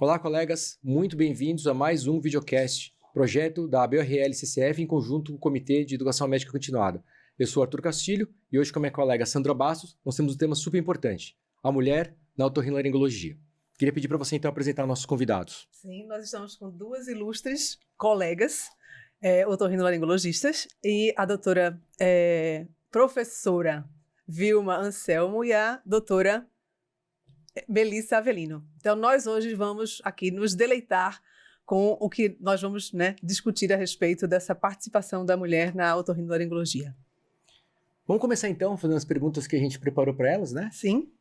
Olá, colegas, muito bem-vindos a mais um videocast, projeto da ABORL-CCF em conjunto com o Comitê de Educação Médica Continuada. Eu sou Arthur Castilho e hoje com a minha colega Sandra Bastos, nós temos um tema super importante, a mulher na otorrinolaringologia. Queria pedir para você então apresentar nossos convidados. Sim, nós estamos com duas ilustres colegas, otorrinolaringologistas, e a doutora professora Vilma Anselmo e a doutora Melissa Avelino. Então, nós hoje vamos aqui nos deleitar com o que nós vamos discutir a respeito dessa participação da mulher na otorrinolaringologia. Vamos começar então fazendo as perguntas que a gente preparou para elas, né? Sim.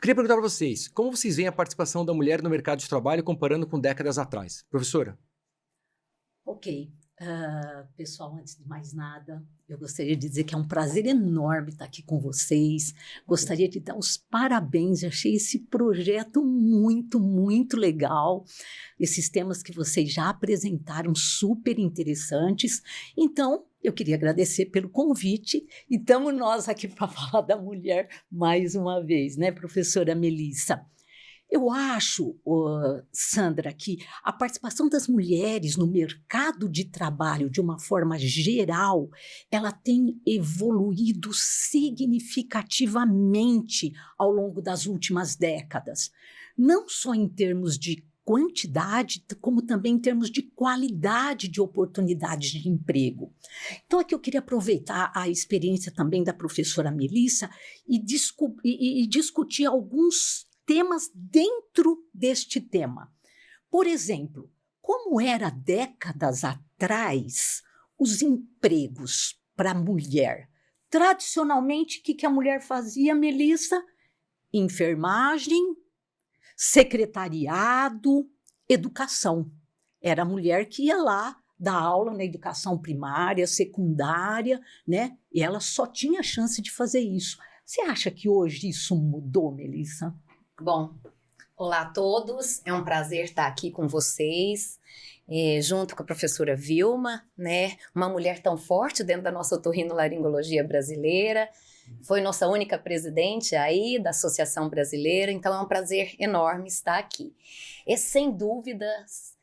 Queria perguntar para vocês, como vocês veem a participação da mulher no mercado de trabalho comparando com décadas atrás? Professora? Ok. Pessoal, antes de mais nada, eu gostaria de dizer que é um prazer enorme estar aqui com vocês. Gostaria de dar os parabéns. Eu achei esse projeto muito, muito legal. Esses temas que vocês já apresentaram, super interessantes. Então, eu queria agradecer pelo convite. E estamos nós aqui para falar da mulher mais uma vez, né, professora Melissa? Eu acho, Sandra, que a participação das mulheres no mercado de trabalho, de uma forma geral, ela tem evoluído significativamente ao longo das últimas décadas. Não só em termos de quantidade, como também em termos de qualidade de oportunidades de emprego. Então, aqui eu queria aproveitar a experiência também da professora Melissa e discutir alguns temas dentro deste tema. Por exemplo, como era décadas atrás os empregos para a mulher? Tradicionalmente, o que a mulher fazia, Melissa? Enfermagem, secretariado, educação. Era a mulher que ia lá dar aula na educação primária, secundária, né? E ela só tinha chance de fazer isso. Você acha que hoje isso mudou, Melissa? Bom, olá a todos, é um prazer estar aqui com vocês, junto com a professora Vilma, né? Uma mulher tão forte dentro da nossa otorrinolaringologia brasileira, foi nossa única presidente aí da Associação Brasileira, então é um prazer enorme estar aqui. E sem dúvidas,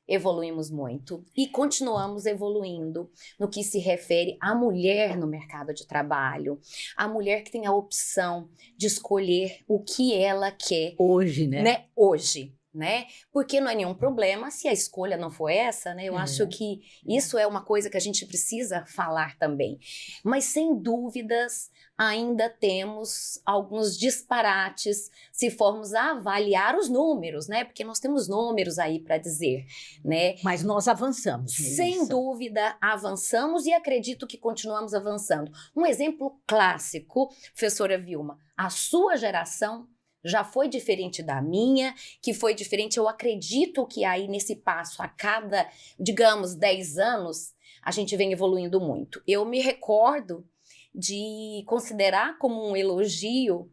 evoluímos muito e continuamos evoluindo no que se refere à mulher no mercado de trabalho, a mulher que tem a opção de escolher o que ela quer. Hoje, né? Hoje, né? Porque não é nenhum problema se a escolha não for essa, né? Eu acho que isso é uma coisa que a gente precisa falar também. Mas, sem dúvidas, ainda temos alguns disparates se formos a avaliar os números, né? Porque nós temos números aí para dizer, né? Mas nós avançamos, Melissa. Sem dúvida, avançamos e acredito que continuamos avançando. Um exemplo clássico, professora Vilma, a sua geração já foi diferente da minha, que foi diferente. Eu acredito que aí nesse passo, a cada, digamos, 10 anos, a gente vem evoluindo muito. Eu me recordo de considerar como um elogio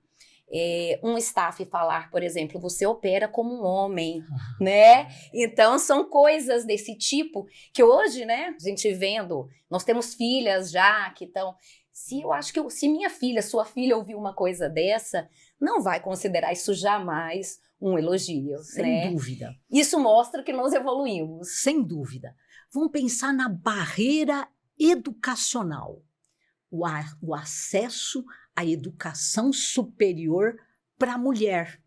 um staff falar, por exemplo, você opera como um homem, né? Então, são coisas desse tipo que hoje, né, a gente vendo, nós temos filhas já que estão... Eu acho que se minha filha, sua filha ouvir uma coisa dessa, não vai considerar isso jamais um elogio, Sem dúvida. Isso mostra que nós evoluímos. Sem dúvida. Vamos pensar na barreira educacional. O acesso à educação superior para a mulher.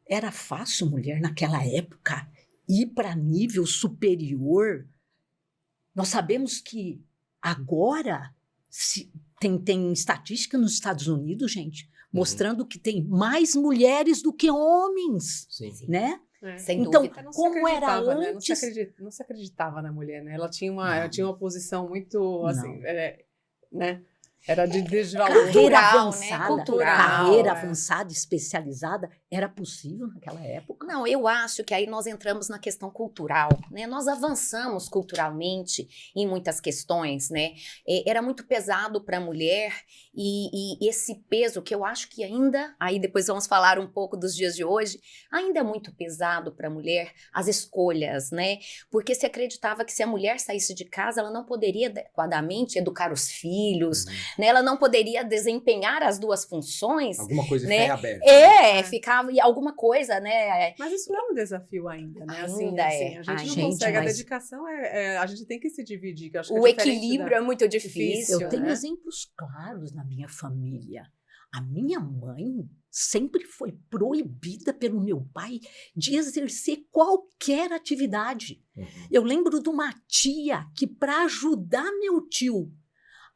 Era fácil, mulher, naquela época, ir para nível superior? Nós sabemos que agora... Tem estatística nos Estados Unidos, gente, mostrando que tem mais mulheres do que homens, né? Sem então, dúvida. Como era antes... Não se acreditava na mulher, né? Ela tinha uma posição muito, assim, né? Era de desvalor. Carreira avançada, avançada, cultural, carreira avançada, especializada, era possível naquela época? Não, eu acho que aí nós entramos na questão cultural, né? Nós avançamos culturalmente em muitas questões, né? Era muito pesado para a mulher e esse peso que eu acho que ainda, aí depois vamos falar um pouco dos dias de hoje, ainda é muito pesado para a mulher as escolhas, né? Porque se acreditava que se a mulher saísse de casa, ela não poderia adequadamente educar os filhos, né? Ela não poderia desempenhar as duas funções. Alguma coisa né? fica em aberto. Ficava e alguma coisa, né? Mas isso é um desafio ainda, né? Ainda é. A gente não Gente, consegue, a mas- dedicação a gente tem que se dividir. Que eu acho que O é diferente equilíbrio da- é muito difícil. Eu tenho né? exemplos claros na minha família. A minha mãe sempre foi proibida pelo meu pai de exercer qualquer atividade. Uhum. Eu lembro de uma tia que, para ajudar meu tio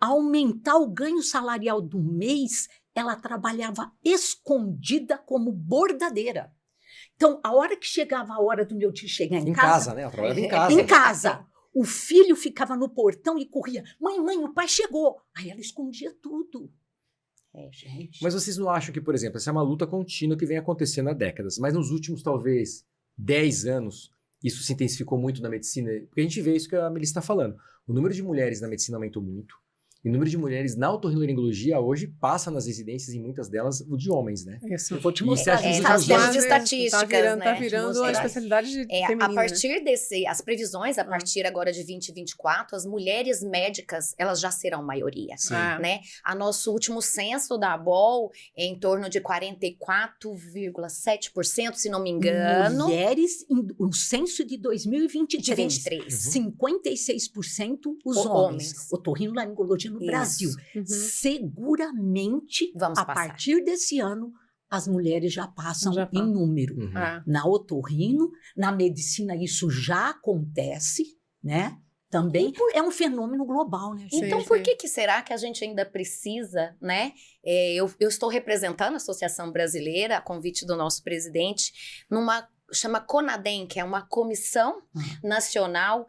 a aumentar o ganho salarial do mês, ela trabalhava escondida como bordadeira. Então, a hora que chegava a hora do meu tio chegar Em casa, né? Ela trabalhava em casa. em casa. O filho ficava no portão e corria. Mãe, o pai chegou. Aí ela escondia tudo. Gente. Mas vocês não acham que, por exemplo, essa é uma luta contínua que vem acontecendo há décadas, mas nos últimos, talvez, 10 anos, isso se intensificou muito na medicina? Porque a gente vê isso que a Melissa está falando. O número de mulheres na medicina aumentou muito. E o número de mulheres na otorrinolaringologia hoje passa nas residências, em muitas delas, o de homens, né? Isso. Eu vou te E mostrar. você acha que nós os temos anos- estatísticas, Tá né? virando uma Mostrar. especialidade feminina. A partir as previsões, a partir agora de 2024, as mulheres médicas, elas já serão maioria. Sim. Né? A nosso último censo da ABOL é em torno de 44,7%, se não me engano, Mulheres, o censo de 2023. de 23. 56% os Homens. homens. Otorrinolaringologia no Isso. Brasil. Uhum. Seguramente, Vamos a passar. partir desse ano, as mulheres já passam Já em número. Uhum. Na otorrino, na medicina isso já acontece, né? Também é um fenômeno global, né, gente? Então, Sim, por sim. que será que a gente ainda precisa, né? Eu estou representando a Associação Brasileira, a convite do nosso presidente, chama CONADEM, que é uma comissão nacional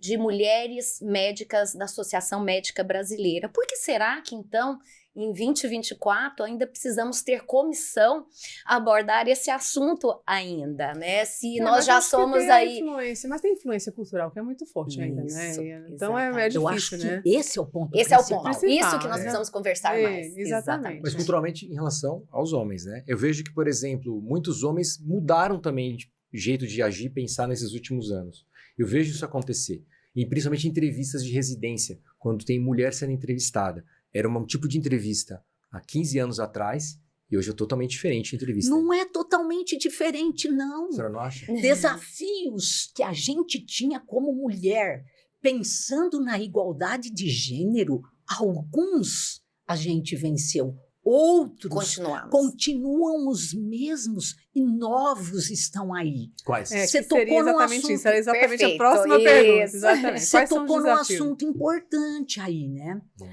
de mulheres médicas da Associação Médica Brasileira. Por que será que, então, em 2024, ainda precisamos ter comissão a abordar esse assunto ainda, né? Se nós Mas já acho que somos tem a aí... influência, mas tem influência cultural que é muito forte ainda, né? Isso, Então é exatamente. Eu difícil, acho né? que esse é o ponto Esse é o principal. ponto. Principal, Isso que nós é. precisamos conversar É, mais. exatamente. Mas culturalmente em relação aos homens, né? Eu vejo que, por exemplo, muitos homens mudaram também de jeito de agir e pensar nesses últimos anos. Eu vejo isso acontecer. E principalmente em entrevistas de residência, quando tem mulher sendo entrevistada. Era um tipo de entrevista há 15 anos atrás e hoje é totalmente diferente a entrevista. Não é totalmente diferente, não. A senhora não acha? Desafios que a gente tinha como mulher, pensando na igualdade de gênero, alguns a gente venceu, outros Continuamos. continuam os mesmos e novos estão aí. Quais? É, Você que seria tocou num exatamente assunto isso. Era exatamente perfeito, a próxima isso. pergunta. Exatamente. Você Quais são os tocou num desafios? assunto importante aí, né? Bom.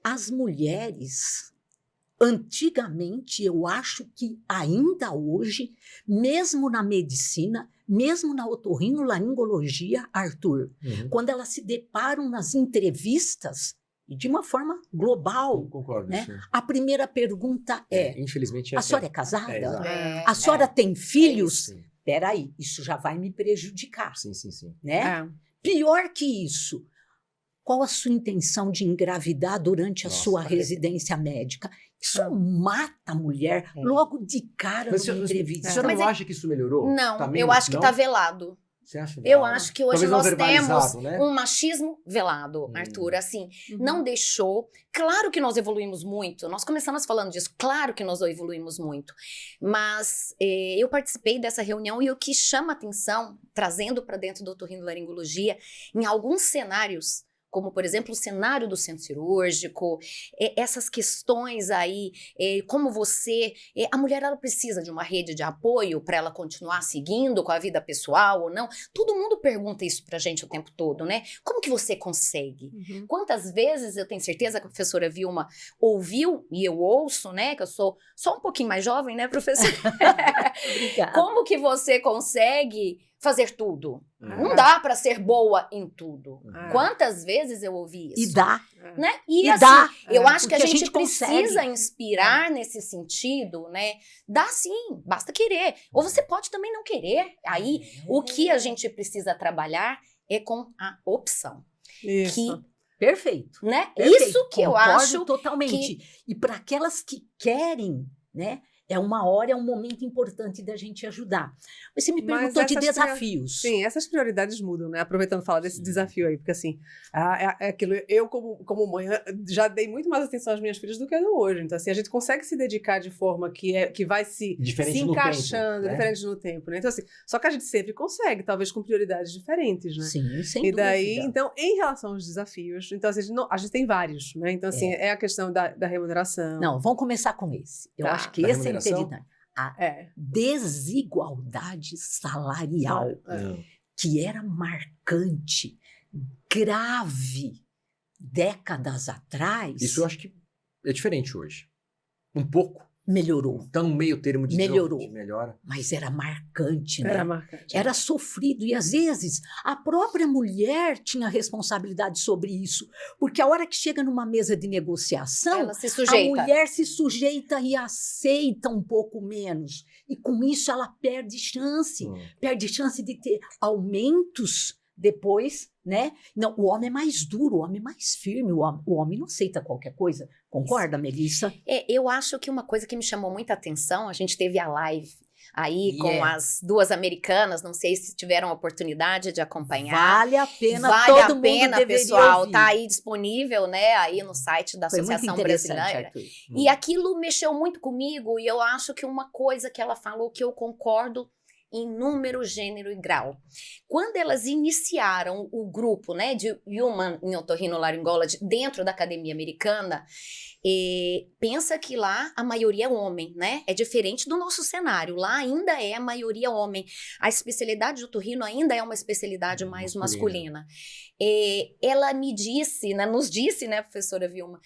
As mulheres, antigamente, eu acho que ainda hoje, mesmo na medicina, mesmo na otorrinolaringologia, Arthur, Uhum. quando elas se deparam nas entrevistas, e de uma forma global, Concordo. né? Sim. a primeira pergunta é: Infelizmente a senhora é casada? exato. A senhora tem filhos? Sim, Peraí, isso já vai me prejudicar, sim, sim, sim. né? É. Pior que isso, qual a sua intenção de engravidar durante a Nossa, sua parece- residência médica? Isso Ah. mata a mulher É. logo de cara Mas numa a entrevista. senhora Mas não é- acha que isso melhorou? Não, Tá eu menos? acho que Não? está velado. Você acha? Eu Não. acho que hoje Talvez não nós temos verbalizado, né? um machismo velado, Arthur. Assim, não deixou. Claro que nós evoluímos muito. Nós começamos falando disso. Claro que nós evoluímos muito. Mas eu participei dessa reunião e o que chama atenção, trazendo para dentro do otorrinolaringologia, em alguns cenários, como, por exemplo, o cenário do centro cirúrgico, essas questões aí, como você... a mulher, ela precisa de uma rede de apoio para ela continuar seguindo com a vida pessoal ou não? Todo mundo pergunta isso pra gente o tempo todo, né? Como que você consegue? Uhum. Quantas vezes eu tenho certeza que a professora Vilma ouviu, e eu ouço, né? Que eu sou só um pouquinho mais jovem, né, professora? Obrigada. Como que você consegue fazer tudo? Uhum. Não dá pra ser boa em tudo. Ah. Quantas vezes eu ouvi isso? E dá, É. Né? E, e assim, dá. eu acho que a porque gente, precisa consegue. inspirar nesse sentido, né? Dá sim, basta querer. Ou você pode também não querer. Aí, o que a gente precisa trabalhar é com a opção. Isso. Perfeito. Né? Perfeito. Isso que eu Concordo acho totalmente. E para aquelas que querem, né, é uma hora, é um momento importante da gente ajudar. Mas você me perguntou de desafios. Sim, essas prioridades mudam, né? Aproveitando falar desse desafio aí, porque assim, é aquilo, eu como mãe já dei muito mais atenção às minhas filhas do que eu dou hoje. Então assim, a gente consegue se dedicar de forma que vai se encaixando, diferente no tempo, né? Então assim, só que a gente sempre consegue, talvez com prioridades diferentes, né? Sim, sem dúvida. E daí, dúvida. então, em relação aos desafios, então assim, a gente tem vários, né? Então assim, é a questão da remuneração. Não, vamos começar com esse. Eu acho que esse é interessante. A desigualdade salarial, que era marcante, grave, décadas atrás. Isso eu acho que é diferente hoje. Um pouco. Melhorou. Então, no meio termo de melhora. Mas era marcante, né? Era marcante. Era sofrido. E, às vezes, a própria mulher tinha responsabilidade sobre isso. Porque a hora que chega numa mesa de negociação, ela se sujeita. A mulher se sujeita e aceita um pouco menos. E, com isso, ela perde chance. Perde chance de ter aumentos depois, né? Não, o homem é mais duro, o homem é mais firme, o homem não aceita qualquer coisa. Concorda, Melissa? Eu acho que uma coisa que me chamou muita atenção, a gente teve a live aí com as duas americanas, não sei se tiveram a oportunidade de acompanhar. Vale a pena, todo mundo deveria pessoal, ouvir. tá aí disponível, né, aí no site da Associação Brasileira. Arthur. E aquilo mexeu muito comigo e eu acho que uma coisa que ela falou que eu concordo em número, gênero e grau. Quando elas iniciaram o grupo, né, de Human em Otorrinolaringology dentro da Academia Americana, pensa que lá a maioria é homem, né? É diferente do nosso cenário. Lá ainda é a maioria homem. A especialidade de otorrino ainda é uma especialidade mais masculina. Ela me disse, né, nos disse, né, professora Vilma,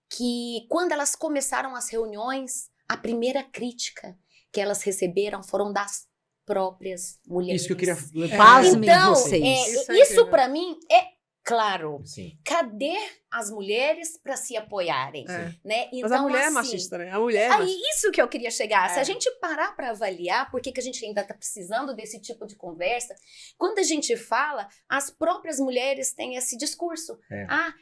que quando elas começaram as reuniões, a primeira crítica que elas receberam foram das próprias mulheres. Isso que eu queria... Pasmem então, vocês. isso para mim é claro. Sim. Cadê as mulheres para se apoiarem? Né? Então, mas a mulher assim, é machista, né? A mulher é machista. Isso que eu queria chegar. Se a gente parar para avaliar por que a gente ainda está precisando desse tipo de conversa, quando a gente fala, as próprias mulheres têm esse discurso.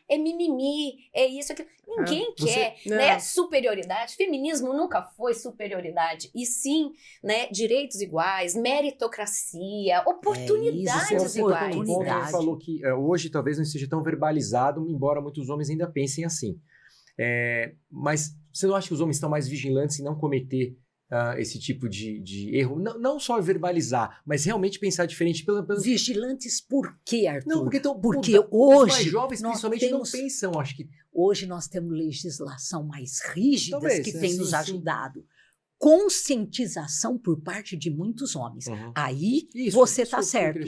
É mimimi, é isso, aquilo. Ninguém quer, né, superioridade. Feminismo nunca foi superioridade. E sim, né, direitos iguais, meritocracia, oportunidades iguais. Você falou que hoje talvez não esteja tão verbalizado, embora muitos homens ainda pensem assim. Mas você não acha que os homens estão mais vigilantes em não cometer esse tipo de erro? Não só verbalizar, mas realmente pensar diferente. Vigilantes por quê, Arthur? Não, porque hoje os mais jovens principalmente não pensam, acho que... Hoje nós temos legislação mais rígidas que tem nos ajudado. Conscientização por parte de muitos homens. Aí você está certo.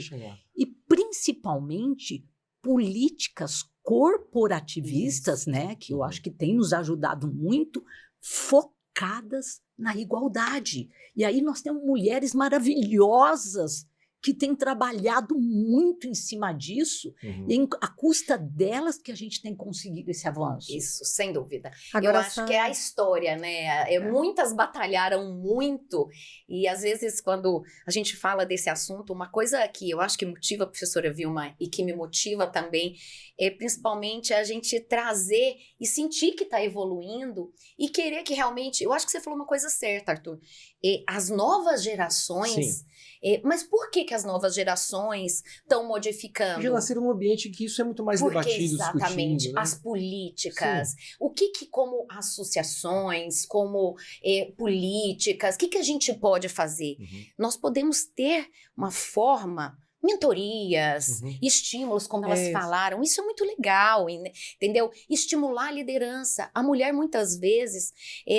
E principalmente políticas corporativistas, né, que eu acho que tem nos ajudado muito, focadas na igualdade. E aí nós temos mulheres maravilhosas que têm trabalhado muito em cima disso, e a custa delas que a gente tem conseguido esse avanço. Isso, sem dúvida. Agora, eu acho que é a história, né? Muitas batalharam muito, e às vezes quando a gente fala desse assunto, uma coisa que eu acho que motiva a professora Vilma e que me motiva também, é principalmente a gente trazer e sentir que está evoluindo e querer que realmente... Eu acho que você falou uma coisa certa, Arthur. As novas gerações... mas por que as novas gerações estão modificando? Já nasceram num ambiente que isso é muito mais debatido, exatamente, discutido, né? as políticas, o que como associações, como políticas, o que a gente pode fazer? Nós podemos ter uma forma... mentorias, estímulos, como elas falaram, isso é muito legal, entendeu? Estimular a liderança. A mulher, muitas vezes,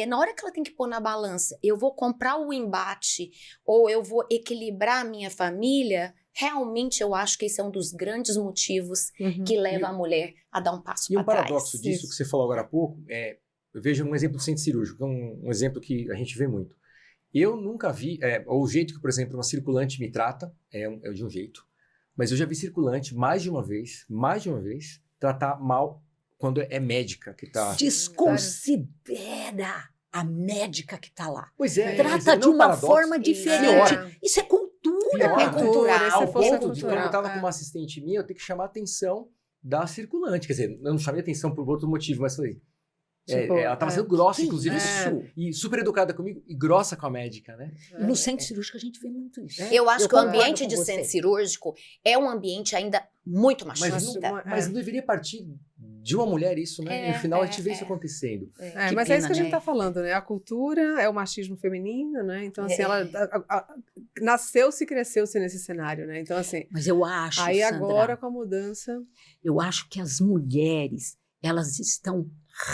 na hora que ela tem que pôr na balança, eu vou comprar o embate ou eu vou equilibrar a minha família, realmente eu acho que esse é um dos grandes motivos que leva a mulher a dar um passo para trás. E um paradoxo disso que você falou agora há pouco, eu vejo um exemplo do centro cirúrgico, que é um exemplo que a gente vê muito. Eu nunca vi, o jeito que, por exemplo, uma circulante me trata é de um jeito, mas eu já vi circulante mais de uma vez, tratar mal quando é médica que está... Desconsidera a médica que está lá. Pois é. Trata de uma forma diferente. Isso é cultura. É cultural. Ao ponto de quando eu estava com uma assistente minha, eu tenho que chamar a atenção da circulante. Quer dizer, eu não chamei a atenção por outro motivo, mas falei... Tipo, ela tava sendo grossa, Que inclusive, isso? e super educada comigo, e grossa com a médica, né? E no centro cirúrgico a gente vê muito isso. Eu acho que o concordo ambiente com de você. centro cirúrgico é um ambiente ainda muito machista. Mas não deveria partir de uma mulher isso, né? E no final a gente vê isso acontecendo. Mas é isso que a gente né? tá falando, né? A cultura é o machismo feminino, né? Então, assim, É. ela nasceu-se e cresceu-se nesse cenário, né? Então, assim, Mas eu acho, aí Sandra, agora com a mudança... eu acho que as mulheres, elas estão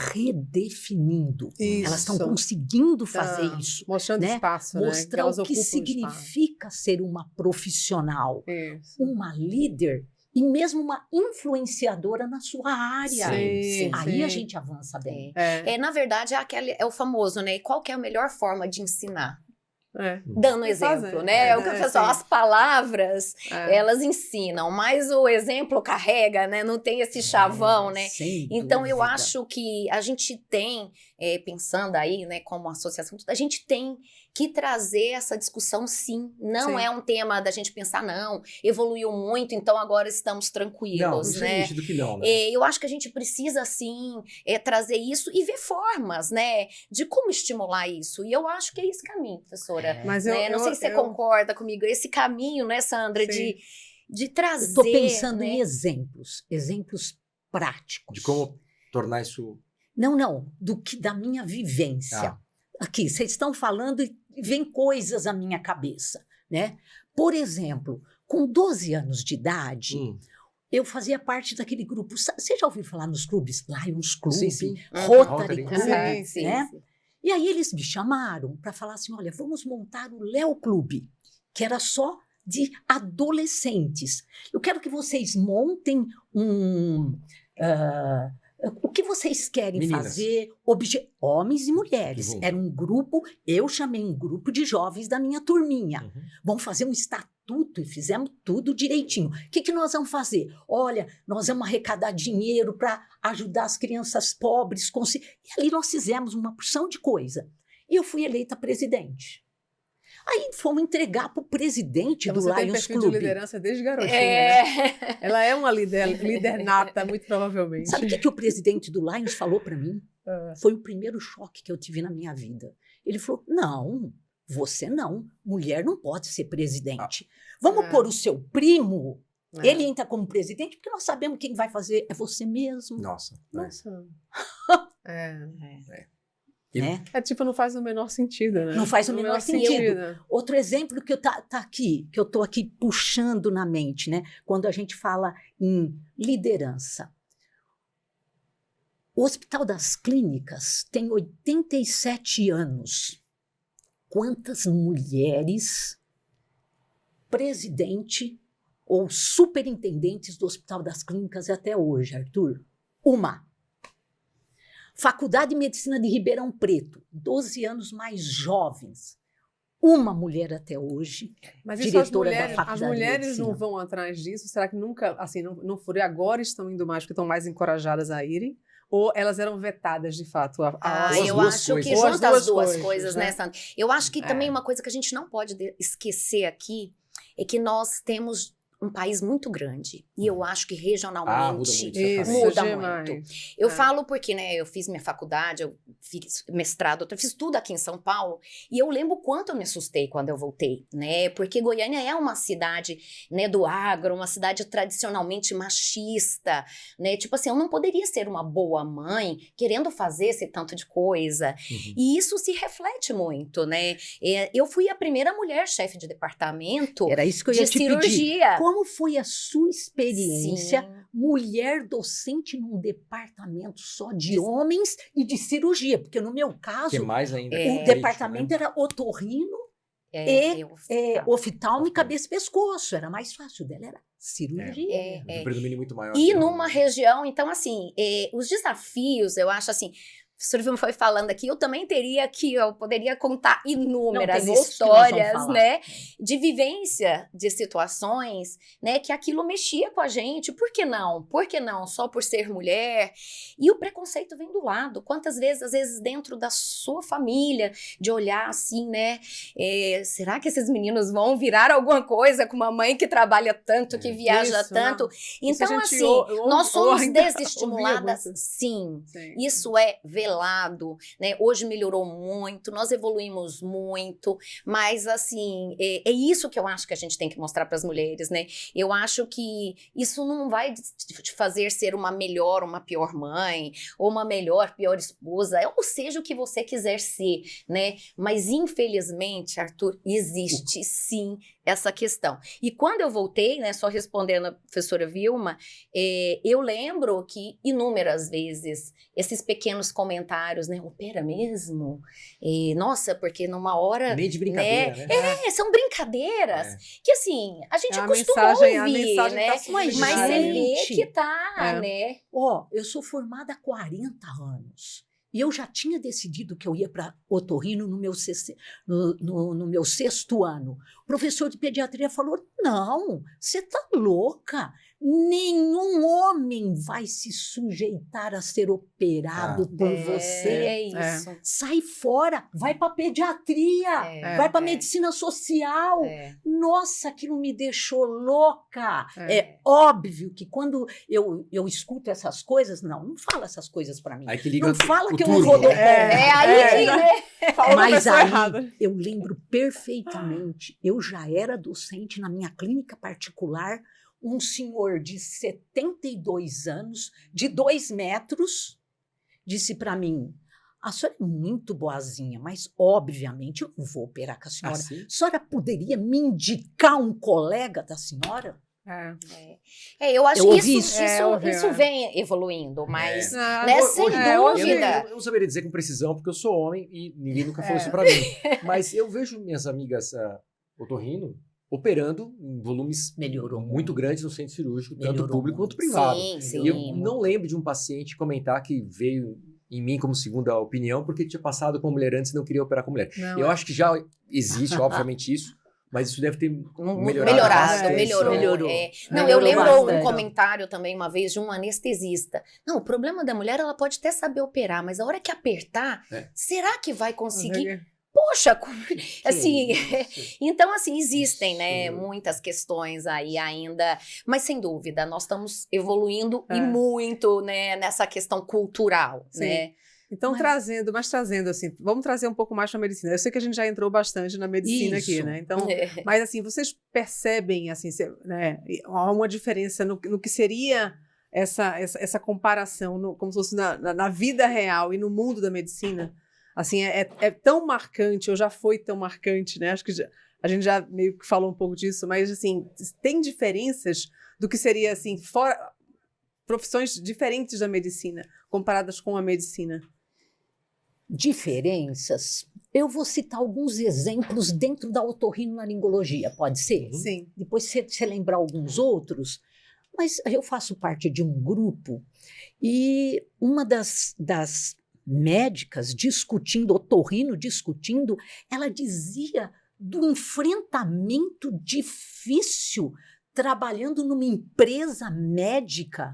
redefinindo. Elas estão Isso. conseguindo fazer Tá. isso. Mostrando né? espaço, né? Mostrar elas o que ocupam significa ser uma profissional, espaço. Isso. uma líder e mesmo uma influenciadora na sua área. Sim, Aí a sim. gente avança bem. Na verdade, é o famoso, né? Qual que é a melhor forma de ensinar? É. Dando exemplo, Fazer. né? É o que eu É, falo, sim. as palavras, É. elas ensinam, mas o exemplo carrega, né? Não tem esse chavão, né? Sem Então, eu dúvida. acho que a gente tem, pensando aí, né, como associação, a gente tem que trazer essa discussão, sim. Não Sim. é um tema da gente pensar, não, evoluiu muito, então agora estamos Não, tranquilos, isso é né? nítido que não, né? Eu acho que a gente precisa, sim, trazer isso e ver formas, né, de como estimular isso. E eu acho que é esse caminho, professora. Mas Né? Não sei se você concorda comigo. Esse caminho, né, Sandra, Sim. de trazer. Eu estou pensando né? em exemplos práticos. De como tornar isso... Não, da minha vivência. Ah. Aqui, vocês estão falando e vem coisas à minha cabeça, né? Por exemplo, com 12 anos de idade, eu fazia parte daquele grupo. Você já ouviu falar nos clubes? Lions Club, Sim, sim. Rotary Rotary. Club, Sim, né? sim. E aí eles me chamaram para falar assim, olha, vamos montar o Léo Clube, que era só de adolescentes. Eu quero que vocês montem o que vocês querem Meninas. fazer, homens e mulheres. Junto. Era um grupo, eu chamei um grupo de jovens da minha turminha. Vamos fazer um estatuto e fizemos tudo direitinho. O que nós vamos fazer? Olha, nós vamos arrecadar dinheiro para ajudar as crianças pobres. E ali nós fizemos uma porção de coisa. E eu fui eleita presidente. Aí fomos entregar para o presidente Então do você tem Lions perfil Club. de liderança desde garotinha, né? Ela é uma líder nata, muito provavelmente. Sabe o que o presidente do Lions falou para mim? Ah. Foi o primeiro choque que eu tive na minha vida. Ele falou, não, você não. Mulher não pode ser presidente. Vamos pôr o seu primo, ele entra como presidente, porque nós sabemos quem vai fazer é você mesmo. Nossa. Nossa. Né? Tipo, não faz o menor sentido, né? Não faz o menor sentido. né? Outro exemplo que tá aqui, que eu estou aqui puxando na mente, né? Quando a gente fala em liderança. O Hospital das Clínicas tem 87 anos. Quantas mulheres presidente ou superintendentes do Hospital das Clínicas até hoje, Arthur? Uma. Faculdade de Medicina de Ribeirão Preto, 12 anos mais jovens. Uma mulher até hoje, Mas isso diretora as da Faculdade de mulheres Medicina. não vão atrás disso? Será que nunca, assim, não foram agora estão indo mais porque estão mais encorajadas a irem? Ou elas eram vetadas, de fato? Eu acho que Ou as junta as duas duas coisas, coisas, né? né, Sandra? Eu acho que também uma coisa que a gente não pode esquecer aqui é que nós temos um país muito grande. E eu acho que regionalmente Isso, muda demais. muito. Eu falo porque, né, eu fiz minha faculdade, eu fiz mestrado, eu fiz tudo aqui em São Paulo, e eu lembro o quanto eu me assustei quando eu voltei, né, porque Goiânia é uma cidade, né, do agro, uma cidade tradicionalmente machista, né, tipo assim, eu não poderia ser uma boa mãe querendo fazer esse tanto de coisa, e isso se reflete muito, né, eu fui a primeira mulher chefe de departamento era isso que eu ia de te cirurgia. pedir. Como foi a sua experiência, Sim. mulher docente num departamento só de homens e de cirurgia? Porque no meu caso, Que mais ainda. o departamento era otorrino, oftalmo e cabeça e pescoço. Era mais fácil dela, era cirurgia. Um predomínio muito maior. E numa região, então assim, os desafios, eu acho assim, o professor Vilma foi falando aqui, eu também eu poderia contar inúmeras Não, tem outros que nós vamos histórias, falar. né, de vivência de situações, né, que aquilo mexia com a gente. Por que não? Por que não? Só por ser mulher? E o preconceito vem do lado. Quantas vezes, às vezes, dentro da sua família, de olhar assim, né, será que esses meninos vão virar alguma coisa com uma mãe que trabalha tanto, que viaja Isso, tanto? não. Isso a Então, gente assim, nós somos ainda desestimuladas, ouvia muito. sim. Sim. Isso é atropelado, né? Hoje melhorou muito, nós evoluímos muito, mas assim, é isso que eu acho que a gente tem que mostrar para as mulheres, né? Eu acho que isso não vai te fazer ser uma melhor, uma pior mãe, ou uma melhor, pior esposa, ou seja o que você quiser ser, né? Mas infelizmente, Arthur, existe sim essa questão. E quando eu voltei, né, só respondendo a professora Vilma, eu lembro que inúmeras vezes esses pequenos comentários, né, opera mesmo? Nossa, porque numa hora... Nem de brincadeira, né? São brincadeiras que, assim, a gente É a costuma mensagem- a ouvir, mensagem né? tá subliminar, Mas você né? vê que tá, É. né? Ó, eu sou formada há 40 anos. E eu já tinha decidido que eu ia para otorrino no meu sexto ano. O professor de pediatria falou, não, você tá louca. Nenhum homem vai se sujeitar a ser operado por você. É isso. Sai fora, vai para pediatria, vai para medicina social. Nossa, aquilo me deixou louca. É óbvio que quando eu escuto essas coisas, não fala essas coisas para mim. Aí que liga Não fala o que eu não turbo, vou né? dar Aí que, né? Falou da Mas pessoa aí, errada. eu lembro perfeitamente, eu já era docente na minha clínica particular, um senhor de 72 anos, de 2 metros, disse para mim, a senhora é muito boazinha, mas obviamente eu não vou operar com a senhora. Assim? A senhora poderia me indicar um colega da senhora? Eu acho Eu que ouvi isso, isso. isso vem evoluindo, mas Ah, né, hoje- sem dúvida. Eu não saberia dizer com precisão, porque eu sou homem e ninguém nunca falou isso pra mim. Mas eu vejo minhas amigas otorrino operando em volumes Melhorou muito grandes no centro cirúrgico, tanto Melhorou público quanto muito. privado. Sim, sim. E eu não lembro de um paciente comentar que veio em mim como segunda opinião porque tinha passado com mulher antes e não queria operar com mulher. Não, Eu acho que já existe, obviamente, isso, mas isso deve ter melhorado Melhorado, bastante. melhorou. Melhorou. Não, Melhorou eu lembro bastante. um comentário também uma vez de um anestesista. Não, o problema da mulher, ela pode até saber operar, mas a hora que apertar, será que vai conseguir? Poxa, assim, então assim, existem, né, muitas questões aí ainda, mas sem dúvida, nós estamos evoluindo e muito, né, nessa questão cultural, Sim. né. Então, trazendo assim, vamos trazer um pouco mais para a medicina. Eu sei que a gente já entrou bastante na medicina aqui, Isso. né? Então, mas assim, vocês percebem, assim, né, há uma diferença no que seria essa comparação, como se fosse na vida real e no mundo da medicina? Assim, é tão marcante, ou já foi tão marcante, né? Acho que a gente já meio que falou um pouco disso, mas assim, tem diferenças do que seria, assim, fora profissões diferentes da medicina, comparadas com a medicina? Diferenças. Eu vou citar alguns exemplos dentro da otorrinolaringologia, pode ser? Sim. Depois você lembrar alguns outros. Mas eu faço parte de um grupo e uma das médicas otorrino discutindo, ela dizia do enfrentamento difícil trabalhando numa empresa médica,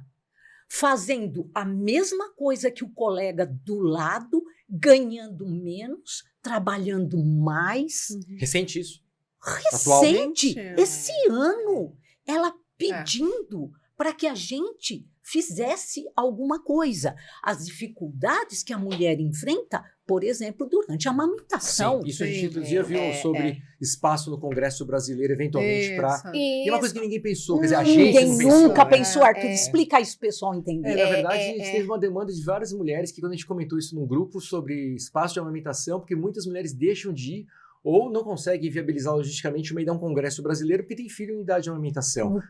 fazendo a mesma coisa que o colega do lado, ganhando menos, trabalhando mais. Recente isso. Recente, Atualmente? esse ano, ela pedindo para que a gente fizesse alguma coisa. As dificuldades que a mulher enfrenta, por exemplo, durante a amamentação. Sim, isso a gente outro dia viu sobre espaço no Congresso Brasileiro, eventualmente, para... E é uma coisa que ninguém pensou, quer dizer, a gente Ninguém não pensou. nunca né? pensou, Arthur, explica isso para o pessoal entender. Na verdade, a gente teve uma demanda de várias mulheres que, quando a gente comentou isso num grupo sobre espaço de amamentação, porque muitas mulheres deixam de ir ou não conseguem viabilizar logisticamente uma ida a um congresso brasileiro porque tem filho em idade de amamentação.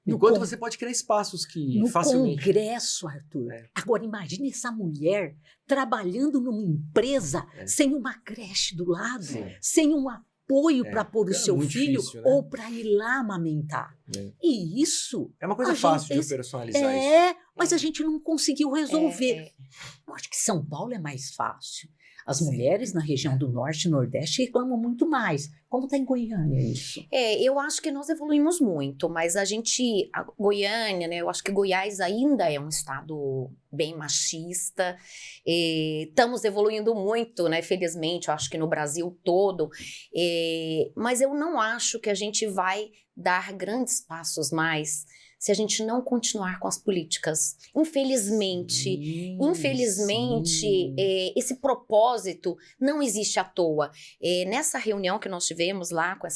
Enquanto você pode criar espaços que no facilmente... congresso, Arthur. Agora, imagine essa mulher trabalhando numa empresa sem uma creche do lado, sem um apoio para pôr o seu filho difícil, né? ou para ir lá amamentar. E isso... É uma coisa fácil de personalizar isso. Mas a gente não conseguiu resolver. Eu acho que São Paulo é mais fácil. As mulheres na região do Norte e Nordeste reclamam muito mais. Como está em Goiânia isso? Eu acho que nós evoluímos muito, mas a Goiânia, né, eu acho que Goiás ainda é um estado bem machista, estamos evoluindo muito, né, felizmente, eu acho que no Brasil todo, mas eu não acho que a gente vai dar grandes passos mais se a gente não continuar com as políticas. Infelizmente, esse propósito não existe à toa. Nessa reunião que nós tivemos lá com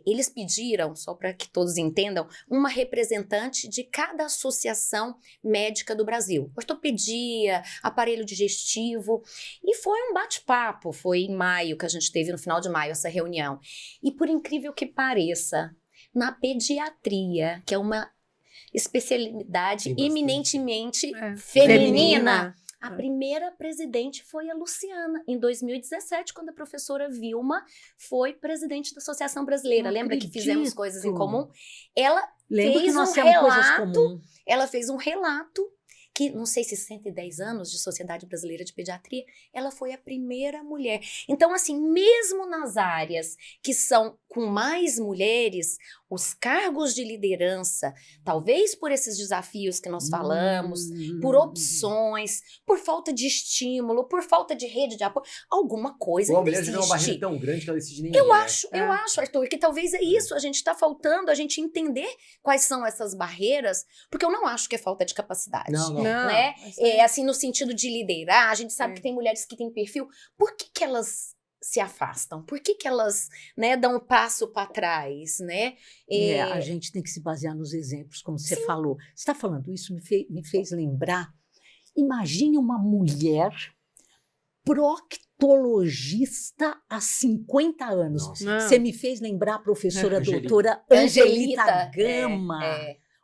eles pediram, só para que todos entendam, uma representante de cada associação médica do Brasil. Ortopedia, aparelho digestivo, e foi um bate-papo, foi em maio que a gente teve, no final de maio, essa reunião. E por incrível que pareça, na pediatria, que é uma especialidade eminentemente feminina. A primeira presidente foi a Luciana, em 2017, quando a professora Vilma foi presidente da Associação Brasileira. Lembra que fizemos coisas em comum? Ela fez um relato que, não sei se 110 anos de Sociedade Brasileira de Pediatria, ela foi a primeira mulher. Então, assim, mesmo nas áreas que são com mais mulheres, os cargos de liderança, talvez por esses desafios que nós falamos, por opções, por falta de estímulo, por falta de rede de apoio, alguma coisa a mulher já é uma barreira tão grande que ela decide nem eu acho, Arthur, que talvez é isso, a gente está faltando, a gente entender quais são essas barreiras, porque eu não acho que é falta de capacidade. Não. Né? Assim, no sentido de liderar, a gente sabe que tem mulheres que têm perfil, por que elas se afastam? Por que elas, né, dão um passo para trás, né? A gente tem que se basear nos exemplos, como você falou. Você está falando isso, me fez lembrar. Imagine uma mulher proctologista há 50 anos. Você me fez lembrar a professora doutora Angelita Gama,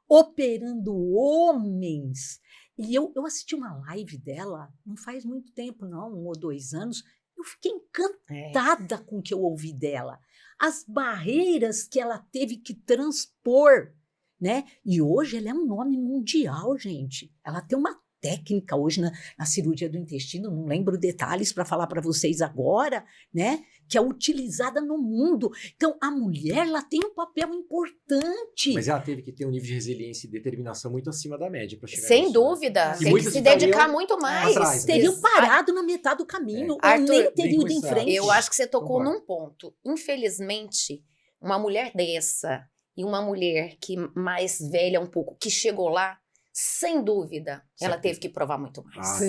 operando homens. E eu assisti uma live dela, não faz muito tempo, não, 1 ou 2 anos. Eu fiquei encantada com o que eu ouvi dela. As barreiras que ela teve que transpor, né? E hoje ela é um nome mundial, gente. Ela tem uma técnica hoje na cirurgia do intestino, não lembro detalhes para falar para vocês agora, né? Que é utilizada no mundo. Então, a mulher, ela tem um papel importante. Mas ela teve que ter um nível de resiliência e determinação muito acima da média para chegar sem nisso, dúvida. Né? Tem que se dedicar muito mais. Atrás, teriam parado na metade do caminho, ou Arthur, nem teriam ido em frente. Eu acho que você tocou num ponto. Infelizmente, uma mulher dessa e uma mulher que mais velha um pouco, que chegou lá, sem dúvida, ela teve que provar muito mais.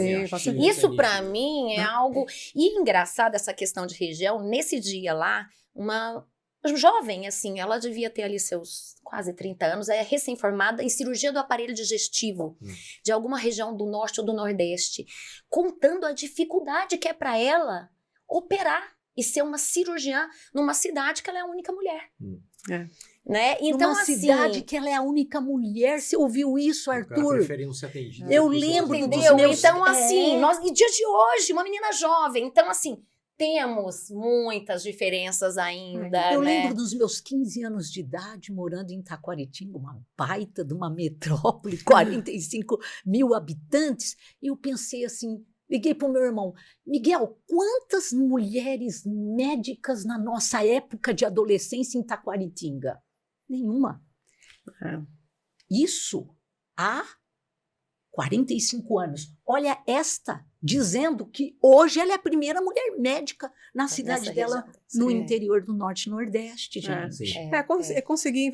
Isso para mim é algo... E engraçado essa questão de região. Nesse dia lá, uma jovem, assim, ela devia ter ali seus quase 30 anos, é recém-formada em cirurgia do aparelho digestivo de alguma região do norte ou do nordeste, contando a dificuldade que é para ela operar e ser uma cirurgiã numa cidade que ela é a única mulher. Né? Então, numa cidade que ela é a única mulher. Você ouviu isso, Arthur? Preferiam ser atendidas. Eu lembro dos meus... Então, assim, nós, em dia de hoje, uma menina jovem, então, assim, temos muitas diferenças ainda, Eu né? lembro dos meus 15 anos de idade, morando em Taquaritinga, uma baita de uma metrópole, 45 mil habitantes, e eu pensei assim, liguei para o meu irmão, Miguel, quantas mulheres médicas na nossa época de adolescência em Taquaritinga? Nenhuma. Isso há 45 anos. Olha esta dizendo que hoje ela é a primeira mulher médica na cidade dela, no interior do Norte e Nordeste, gente.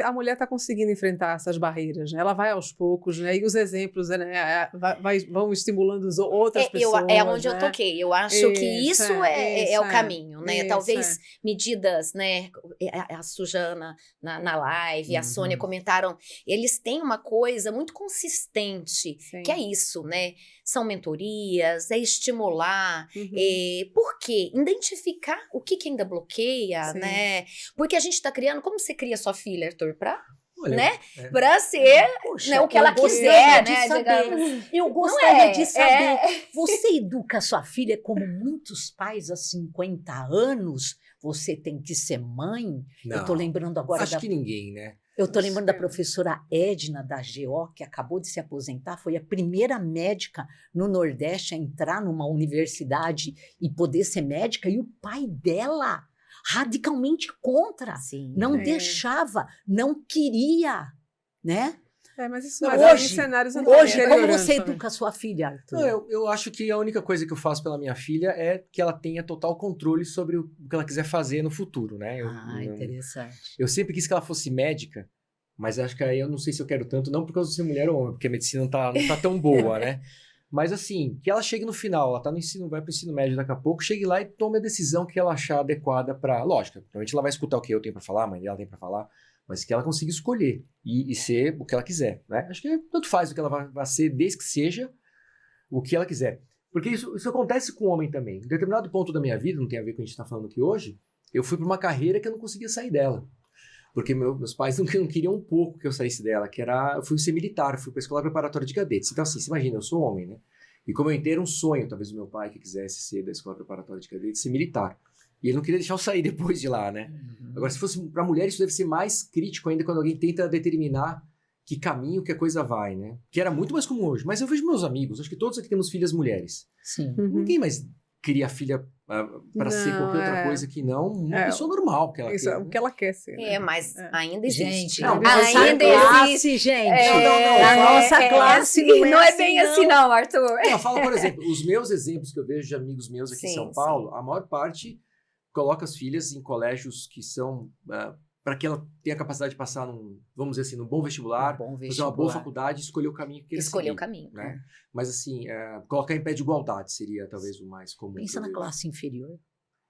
A mulher está conseguindo enfrentar essas barreiras, né? Ela vai aos poucos, né? E os exemplos, né? Vão estimulando outras pessoas. É onde eu toquei. Eu acho que isso é o caminho, né? Talvez medidas, né? A Sujana na live, a Sônia comentaram, eles têm uma coisa muito consistente, que é isso, né? São mentorias, é estimular. Por quê? Identificar o que ainda bloqueia, né? Porque a gente está criando... Como você cria sua filha, Arthur? Para ser o que ela quiser, né? Eu gostaria de saber. Você educa sua filha como muitos pais há 50 anos? Você tem que ser mãe? Não, eu tô lembrando agora acho que ninguém, né? Eu tô lembrando da professora Edna, da GO, que acabou de se aposentar, foi a primeira médica no Nordeste a entrar numa universidade e poder ser médica, e o pai dela radicalmente contra. Sim. Não É. deixava, não queria, né? Mas isso Mas mas hoje- em cenários Hoje, como anteriores você também. educa a sua filha, Arthur? Não, eu acho que a única coisa que eu faço pela minha filha é que ela tenha total controle sobre o que ela quiser fazer no futuro, né? Interessante. Eu sempre quis que ela fosse médica, mas acho que aí eu não sei se eu quero tanto, não por causa de ser mulher ou homem, porque a medicina não tá tão boa, né? Mas assim, que ela chegue no final, ela tá no ensino, vai pro ensino médio daqui a pouco, chegue lá e tome a decisão que ela achar adequada pra... Lógico, provavelmente ela vai escutar o que eu tenho pra falar, a mãe dela tem pra falar, mas que ela consiga escolher e ser o que ela quiser, né? Acho que tanto faz o que ela vai ser, desde que seja o que ela quiser. Porque isso acontece com o homem também. Em determinado ponto da minha vida, não tem a ver com o que a gente tá falando aqui hoje, eu fui pra uma carreira que eu não conseguia sair dela. Porque meus pais não queriam um pouco que eu saísse dela, eu fui ser militar, eu fui pra escola preparatória de cadetes. Então assim, você imagina, eu sou homem, né? E como eu entrei, era um sonho, talvez do meu pai que quisesse ser da escola preparatória de cadetes, ser militar. E ele não queria deixar eu sair depois de lá, né? Agora, se fosse para mulher, isso deve ser mais crítico ainda quando alguém tenta determinar que caminho que a coisa vai, né? Que era muito mais comum hoje. Mas eu vejo meus amigos, acho que todos aqui temos filhas mulheres. Sim. Uhum. Ninguém mais cria filha para ser Não, qualquer outra coisa que não uma pessoa normal que ela Isso quer, é o que ela quer ser. né? Mas ainda existe. Gente, Não, a nossa ainda classe, existe. gente. Não, a nossa classe não é bem assim, não, Arthur. Eu falo, por exemplo, os meus exemplos que eu vejo de amigos meus aqui em Sim, São Paulo, a maior parte coloca as filhas em colégios que são para que ela tenha a capacidade de passar vamos dizer assim, num bom vestibular, fazer uma boa faculdade e escolher o caminho que ele Escolher o seguir, caminho. né? Mas assim, colocar em pé de igualdade seria talvez o mais comum. Pensa que eu na vejo. classe inferior.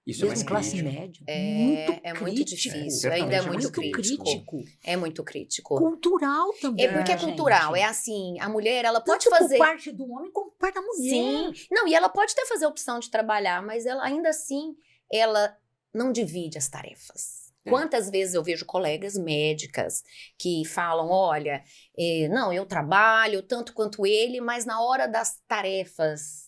Isso é mais Mesmo classe crítico. média. É muito crítico. difícil, Certamente ainda é é muito muito crítico. crítico. É muito crítico. Cultural também. É porque é gente. cultural, é assim, a mulher, ela pode Tanto fazer... por parte do homem como por parte da mulher. Sim, não, e ela pode até fazer a opção de trabalhar, mas ela ainda assim, ela não divide as tarefas. Quantas vezes eu vejo colegas médicas que falam, olha, não, eu trabalho tanto quanto ele, mas na hora das tarefas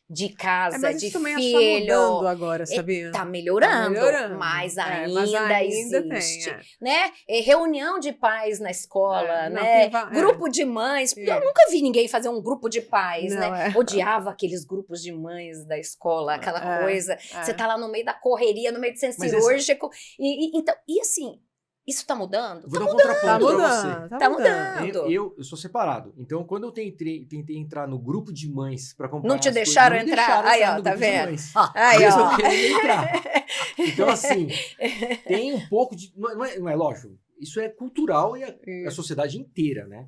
de casa, mas de isso também filho... está mudando agora, sabia? Tá melhorando, mas mas ainda existe, né? Reunião de pais na escola, não, né? que Grupo de mães. É. Eu nunca vi ninguém fazer um grupo de pais, Não, né? Odiava aqueles grupos de mães da escola, aquela coisa. Você tá lá no meio da correria, no meio do centro Mas cirúrgico. Então, e assim, isso tá mudando? Vou dar um contraponto Tá pra você. mudando, Tá mudando. Eu sou separado. Então, quando eu tentei entrar no grupo de mães pra comprar Não te deixaram entrar? Aí, ó, tá vendo? Aí, Mesmo ó. eu querendo entrar. Então, assim, tem um pouco de... Não é lógico. Isso é cultural e a sociedade inteira, né?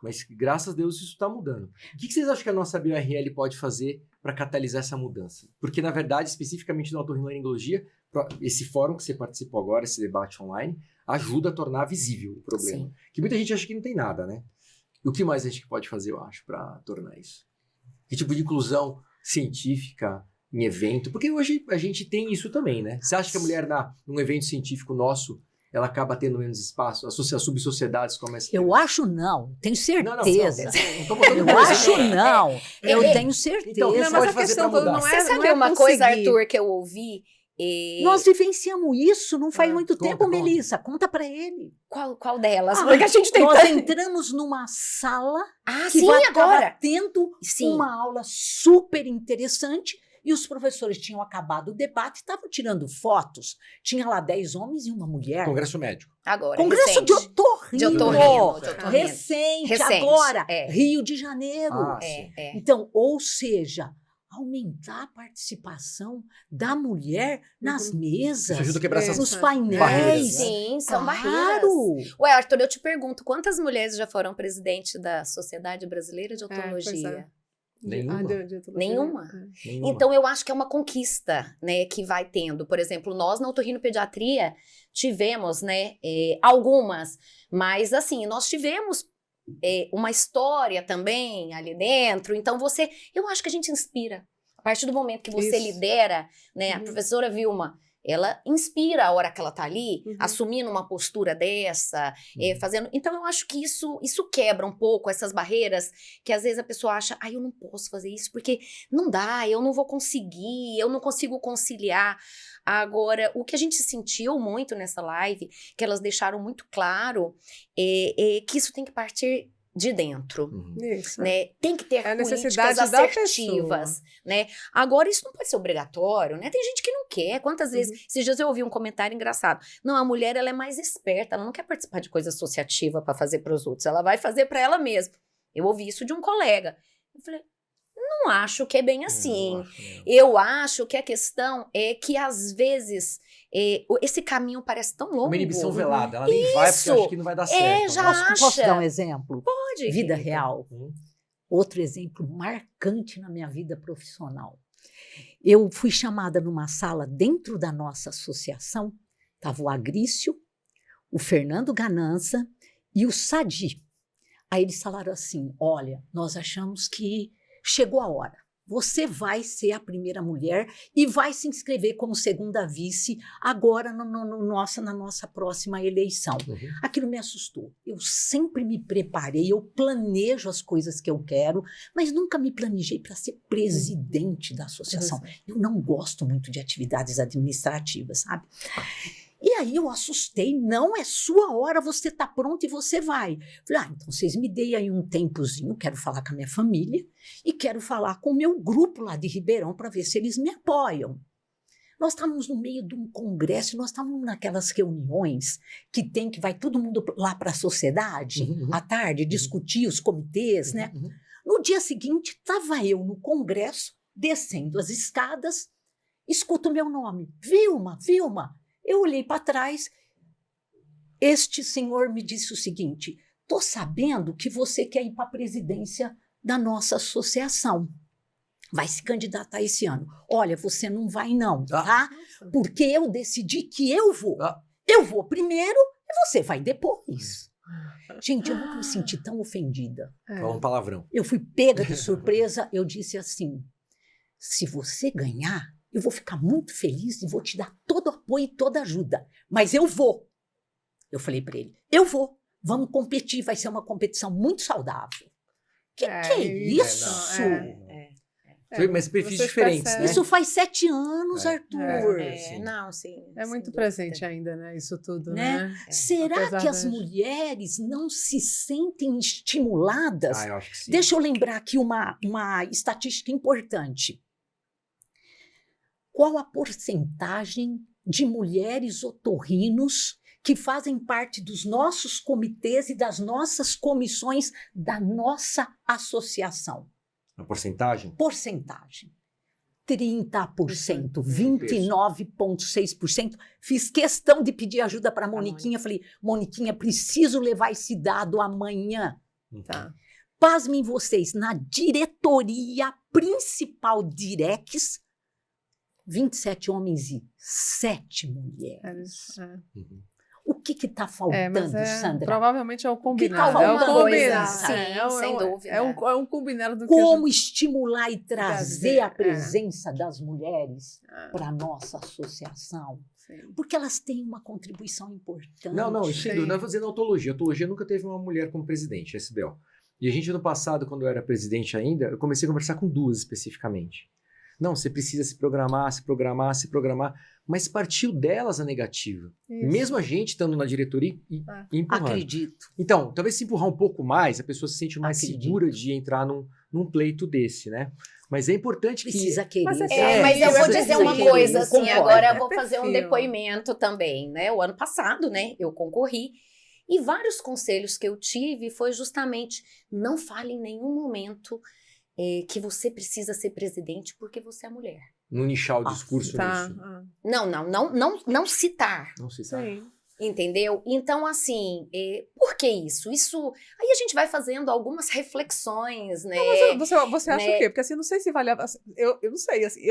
Mas, graças a Deus, isso está mudando. O que vocês acham que a nossa BioRL pode fazer para catalisar essa mudança? Porque, na verdade, especificamente no otorrinolaringologia, esse fórum que você participou agora, esse debate online, ajuda a tornar visível o problema. Sim. Que muita gente acha que não tem nada, né? E o que mais a gente pode fazer, eu acho, para tornar isso? Que tipo de inclusão científica em evento? Porque hoje a gente tem isso também, né? Você acha que a mulher, num evento científico nosso, ela acaba tendo menos espaço? As subsociedades começam a ter Eu menos? acho não, tenho Não, certeza. não tô botando Eu coisa, acho né? não, eu É. tenho certeza. Então, Não, Isso mas pode a fazer questão pra toda mudar. não é Você sabe não é uma coisa, conseguir. Arthur, que eu ouvi? Nós vivenciamos isso, não faz muito conta, tempo, conta. Melissa. Conta pra ele. Qual delas? Ah, Porque a gente tem Nós tanto... entramos numa sala Ah, que sim, vai agora. acabar tendo Sim. uma aula super interessante e os professores tinham acabado o debate e estavam tirando fotos. Tinha lá 10 homens e uma mulher. Congresso médico. Agora, Congresso de recente. otorrino. De otorrino, de otorrino. Recente, Recente, agora. é. Rio de Janeiro. Ah, sim. Então, ou seja, aumentar a participação da mulher nas mesas, Isso ajuda a quebrar essas nos barreiras, painéis. né? Sim, são barreiras. Claro. Ué, Arthur, eu te pergunto, quantas mulheres já foram presidente da Sociedade Brasileira de pois Odontologia? Nenhuma. De odontologia. Nenhuma. Nenhuma. Então, eu acho que é uma conquista, né, que vai tendo. Por exemplo, nós na otorrinopediatria tivemos, né, algumas, mas assim, nós tivemos uma história também ali dentro. Então, eu acho que a gente inspira. A partir do momento que você Isso. lidera, né, a Uhum. professora Vilma, ela inspira a hora que ela tá ali, Uhum. assumindo uma postura dessa, fazendo... Então, eu acho que isso quebra um pouco essas barreiras que às vezes a pessoa acha, eu não posso fazer isso porque não dá, eu não vou conseguir, eu não consigo conciliar. Agora, o que a gente sentiu muito nessa live, que elas deixaram muito claro, é que isso tem que partir de dentro. Isso. Né? Tem que ter É a políticas necessidade da assertivas, né? Agora, isso não pode ser obrigatório, né? Tem gente que não quer. Quantas vezes... Esses dias eu ouvi um comentário engraçado. Não, a mulher, ela é mais esperta. Ela não quer participar de coisa associativa para fazer para os outros. Ela vai fazer para ela mesma. Eu ouvi isso de um colega. Eu falei, não acho que é bem assim. Eu acho que a questão é que, às vezes, esse caminho parece tão longo. Uma inibição velada. Ela nem vai porque acha que não vai dar certo. já né? Posso acha. dar um exemplo? Pode, Vida querida. real. Outro exemplo marcante na minha vida profissional. Eu fui chamada numa sala dentro da nossa associação, estava o Agrício, o Fernando Ganança e o Sadi. Aí eles falaram assim, olha, nós achamos que chegou a hora. Você vai ser a primeira mulher e vai se inscrever como segunda vice agora na nossa próxima eleição. Aquilo me assustou. Eu sempre me preparei, eu planejo as coisas que eu quero, mas nunca me planejei para ser presidente da associação. Eu não gosto muito de atividades administrativas, sabe? E aí eu assustei, não é sua hora, você está pronto e você vai. Falei, então vocês me deem aí um tempozinho, quero falar com a minha família e quero falar com o meu grupo lá de Ribeirão para ver se eles me apoiam. Nós estávamos no meio de um congresso, nós estávamos naquelas reuniões que vai todo mundo lá para a sociedade, à tarde, discutir os comitês, né? No dia seguinte, estava eu no congresso, descendo as escadas, escuto o meu nome, Vilma, Vilma. Eu olhei para trás, este senhor me disse o seguinte, estou sabendo que você quer ir para a presidência da nossa associação. Vai se candidatar esse ano. Olha, você não vai não, tá? Porque eu decidi que eu vou. Eu vou primeiro e você vai depois. Gente, eu nunca me senti tão ofendida. Fala um palavrão. Eu fui pega de surpresa, eu disse assim, se você ganhar, eu vou ficar muito feliz e vou te dar todo o apoio e toda a ajuda. Mas eu vou. Eu falei para ele, eu vou. Vamos competir, vai ser uma competição muito saudável. Que é isso? Mas perfis diferentes, né? Isso faz 7 anos, Arthur. Não, sim. É muito presente ainda, né? Isso tudo, né? Será Apesar que as das- mulheres não se sentem estimuladas? Eu acho que sim. Deixa eu lembrar aqui uma estatística importante. Qual a porcentagem de mulheres otorrinos que fazem parte dos nossos comitês e das nossas comissões da nossa associação? A porcentagem? Porcentagem. 30%, 29,6%. Fiz questão de pedir ajuda para a Moniquinha. Falei, Moniquinha, preciso levar esse dado amanhã. Tá. Pasmem vocês, na diretoria principal Direx, 27 homens e 7 mulheres. O que está faltando, Sandra? Provavelmente é o combinado. tá É o faltando? combinado. Sim, sem dúvida. É um combinado do que a Como estimular e trazer a Trazer, presença das mulheres para a nossa associação? gente... Porque elas têm uma contribuição importante. Não, sem Sim. dúvida. Não fazendo autologia. Autologia nunca teve uma mulher como presidente, SBO. E a gente, ano passado, quando eu era presidente ainda, eu comecei a conversar com 2 especificamente. Não, você precisa se programar, mas partiu delas a negativa. Isso. Mesmo a gente estando na diretoria e empurrando. Acredito. Então, talvez se empurrar um pouco mais, a pessoa se sente mais Acredito. segura de entrar num pleito desse, né? Mas é importante Precisa que... querer. Mas é- É, mas eu vou Isso, dizer isso, uma isso, coisa, isso. assim, Concordo. agora eu vou fazer um perfil. depoimento também, né? O ano passado, né, eu concorri, e vários conselhos que eu tive foi justamente, não fale em nenhum momento que você precisa ser presidente porque você é mulher. Não nichar o discurso Tá. nisso. Não citar. Não sei, tá? Sim. Entendeu? Então, assim, por que isso? Aí a gente vai fazendo algumas reflexões, né? Mas você acha né? o quê? Porque assim, não sei se vale eu não sei, assim,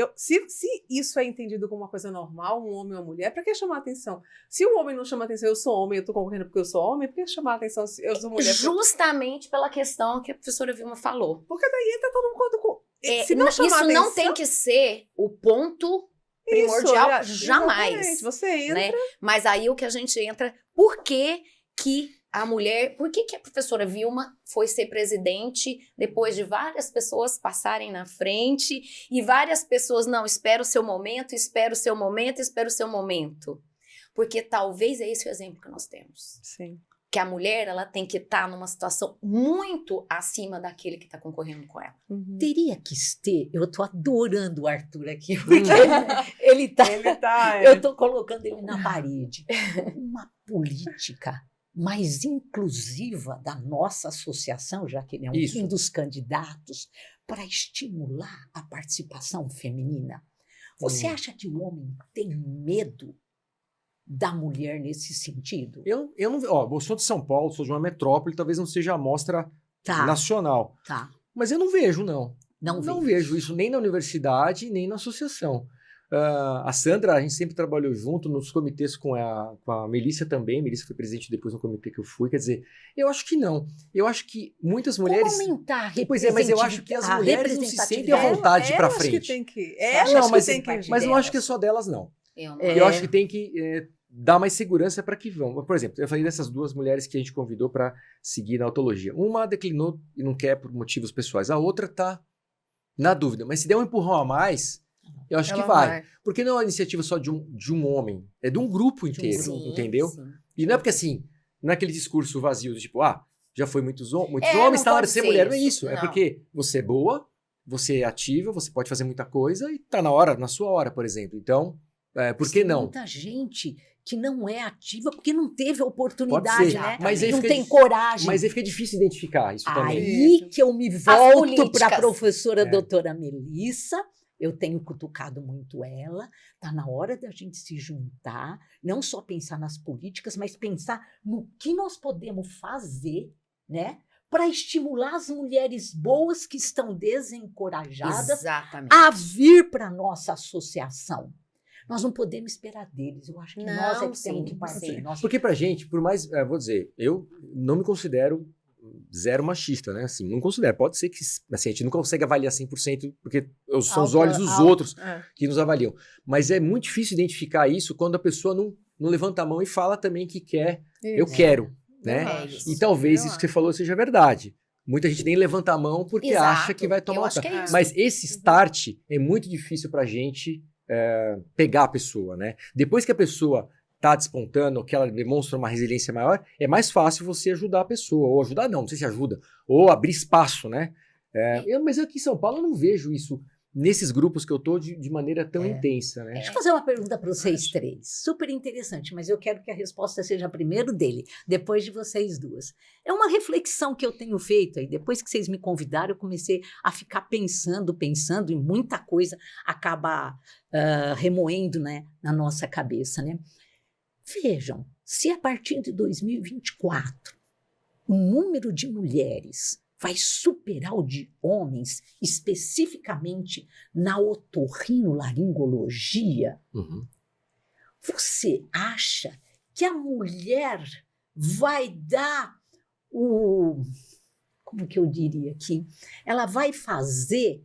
se isso é entendido como uma coisa normal, um homem ou uma mulher, pra que chamar atenção? Se o homem não chama atenção, eu sou homem, eu tô concorrendo porque eu sou homem, por que chamar atenção se eu sou mulher? Justamente pela questão que a professora Vilma falou. Porque daí entra todo mundo com... Se não chamar Isso atenção, não tem que ser o ponto primordial, jamais. Exatamente, você entra... Né? Mas aí o que a gente entra, por que a professora Vilma foi ser presidente depois de várias pessoas passarem na frente e várias pessoas, não, espera o seu momento, Porque talvez é esse o exemplo que nós temos. Sim. que a mulher ela tem que estar numa situação muito acima daquele que está concorrendo com ela. Teria que ter, eu tô adorando o Arthur aqui, porque ele tá, eu tô colocando ele na parede. Uma política mais inclusiva da nossa associação, já que ele é Isso. um dos candidatos, para estimular a participação feminina. Você acha que o homem tem medo da mulher nesse sentido? Eu não... eu sou de São Paulo, sou de uma metrópole, talvez não seja a amostra Tá, nacional. tá. Mas eu não vejo, não. Não Não vejo. vejo isso nem na universidade, nem na associação. A Sandra, a gente sempre trabalhou junto nos comitês com a Melissa também. Melissa foi presidente depois no comitê que eu fui. Quer dizer, eu acho que não. Eu acho que muitas mulheres... Como aumentar a Pois é, mas eu acho que as a mulheres não se sentem à representatividade? vontade para Elas frente. que tem que... Elas Elas Não, que tem que... mas não acho que é só delas, não. Eu não. Eu acho que tem que dar mais segurança para que vão. Por exemplo, eu falei dessas duas mulheres que a gente convidou para seguir na autologia. Uma declinou e não quer por motivos pessoais. A outra tá na dúvida. Mas se der um empurrão a mais, eu acho que Ela vai. Porque não é uma iniciativa só de um homem. É de um grupo inteiro, Sim, entendeu? sim. E não é porque assim, não é aquele discurso vazio do tipo, já foi muitos homens, não tá na hora pode de ser ser mulher. Não é isso, isso. É não. porque você é boa, você é ativa, você pode fazer muita coisa e tá na sua hora, por exemplo. Então, por que Tem não? muita gente que não é ativa porque não teve a Pode oportunidade, ser, né? mas aí não fica tem dif- coragem. Mas aí fica difícil identificar isso também. Aí que eu me volto políticas. para a professora É. doutora Melissa. Eu tenho cutucado muito ela. Está na hora da gente se juntar, não só pensar nas políticas, mas pensar no que nós podemos fazer, né, para estimular as mulheres boas que estão desencorajadas Exatamente. a vir para a nossa associação. Nós não podemos esperar deles. Eu acho que Não, nós é que sim, temos que partir. sim. Nós- Porque pra gente, por mais, vou dizer, eu não me considero zero machista, né? Assim, não considero. Pode ser que assim, a gente não consegue avaliar 100%, porque são os olhos dos outros que nos avaliam. Mas é muito difícil identificar isso quando a pessoa não levanta a mão e fala também que quer, eu quero, né? É isso. E talvez isso que você falou seja verdade. Muita gente nem levanta a mão porque Exato. acha que vai tomar Eu uma acho que é isso. Mas esse start é muito difícil pra gente pegar a pessoa, né? Depois que a pessoa tá despontando, que ela demonstra uma resiliência maior, é mais fácil você ajudar a pessoa. Ou ajudar não sei se ajuda. Ou abrir espaço, né? Mas aqui em São Paulo eu não vejo isso nesses grupos que eu tô de maneira tão intensa, né? Deixa eu fazer uma pergunta para vocês três. Super interessante, mas eu quero que a resposta seja primeiro dele, depois de vocês duas. É uma reflexão que eu tenho feito aí. Depois que vocês me convidaram, eu comecei a ficar pensando, e muita coisa acaba remoendo, né, na nossa cabeça, né? Vejam, se a partir de 2024 o número de mulheres vai superar o de homens, especificamente na otorrinolaringologia, você acha que a mulher vai dar como que eu diria aqui? Ela vai fazer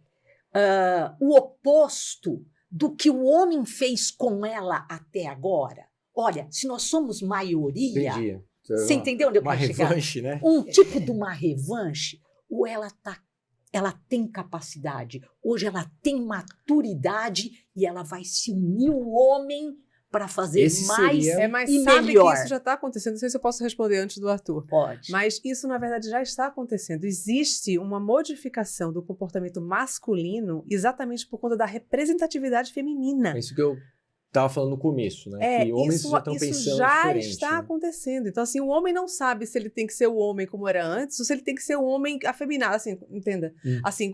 o oposto do que o homem fez com ela até agora? Olha, se nós somos maioria, Entendi. você entendeu onde eu Uma quero chegar? revanche, né? Um tipo de uma revanche, ou ela tem capacidade, hoje ela tem maturidade e ela vai se unir o homem para fazer Esse mais seria- Mas e sabe melhor. que isso já está acontecendo. Não sei se eu posso responder antes do Arthur. Pode. Mas isso, na verdade, já está acontecendo. Existe uma modificação do comportamento masculino exatamente por conta da representatividade feminina. É isso que eu tava falando no começo, né? Que homens já estão isso pensando já diferente. está né? acontecendo. Então, assim, o homem não sabe se ele tem que ser o homem como era antes ou se ele tem que ser o homem afeminado, assim, entenda? Assim,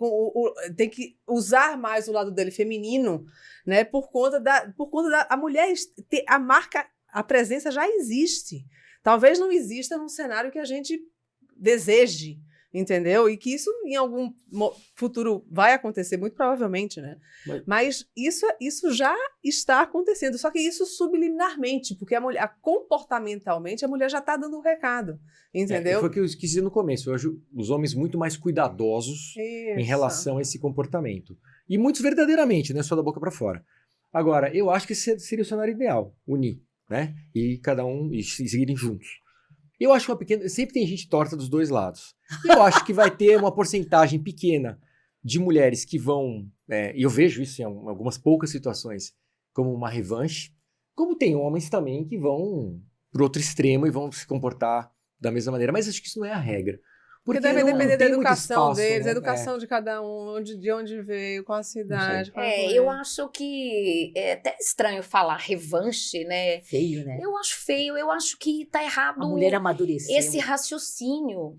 tem que usar mais o lado dele feminino, né? Por conta da a mulher, a presença já existe. Talvez não exista num cenário que a gente deseje, entendeu? E que isso em algum futuro vai acontecer, muito provavelmente, né? Mas isso já está acontecendo, só que isso subliminarmente, porque a mulher, comportamentalmente, a mulher já está dando um recado, entendeu? Foi o que eu quis dizer no começo. Eu acho os homens muito mais cuidadosos em relação a esse comportamento. E muitos verdadeiramente, não é só da boca para fora. Agora, eu acho que esse seria o cenário ideal, unir, né? E cada um e seguirem juntos. Eu acho sempre tem gente torta dos dois lados. Eu acho que vai ter uma porcentagem pequena de mulheres que vão, e eu vejo isso em algumas poucas situações, como uma revanche, como tem homens também que vão pro outro extremo e vão se comportar da mesma maneira, mas acho que isso não é a regra. Porque deve não depender da tem muito educação espaço, deles, né? a educação de cada um, de onde veio, qual a cidade. Qual foi. Eu acho que é até estranho falar revanche, né? Feio, né? Eu acho feio, eu acho que tá errado A mulher amadureceu. esse raciocínio,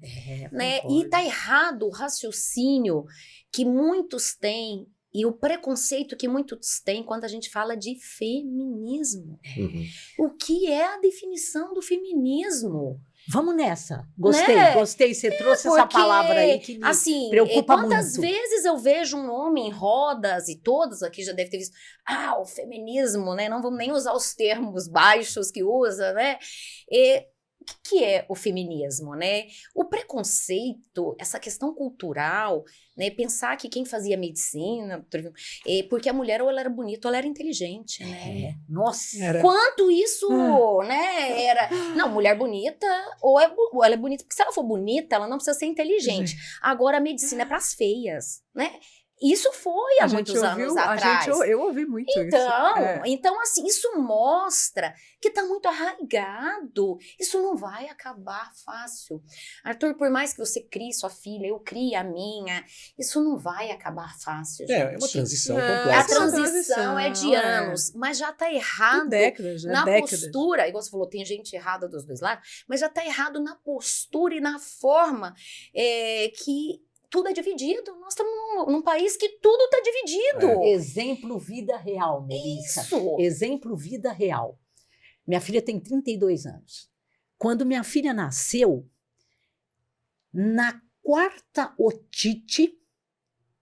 né? concordo. E tá errado o raciocínio que muitos têm e o preconceito que muitos têm quando a gente fala de feminismo. Uhum. O que é a definição do feminismo? Vamos nessa. Gostei, Né? gostei. Você trouxe essa Porque, palavra aí que me assim, preocupa quantas muito. vezes eu vejo um homem em rodas, e todos aqui já devem ter visto, o feminismo, né? Não vamos nem usar os termos baixos que usa, né? O que é o feminismo, né? O preconceito, essa questão cultural, né? Pensar que quem fazia medicina, porque a mulher ou ela era bonita ou ela era inteligente, né? Nossa. Era. Quanto isso, né, era... Não, mulher bonita, ou ela é bonita, porque se ela for bonita, ela não precisa ser inteligente. Agora, a medicina é para as feias, né? Isso foi há muitos anos atrás. Eu ouvi muito isso. Então, assim, isso mostra que está muito arraigado. Isso não vai acabar fácil. Arthur, por mais que você crie sua filha, eu crie a minha, isso não vai acabar fácil, gente. É uma transição Não, complexa. A transição é de é. anos, mas já está errado Décadas, né? na Décadas. postura. Igual você falou, tem gente errada dos dois lados, mas já está errado na postura e na forma que tudo é dividido. Nós estamos num país que tudo está dividido. Exemplo vida real, Melissa. Isso. Exemplo vida real. Minha filha tem 32 anos. Quando minha filha nasceu, na quarta otite,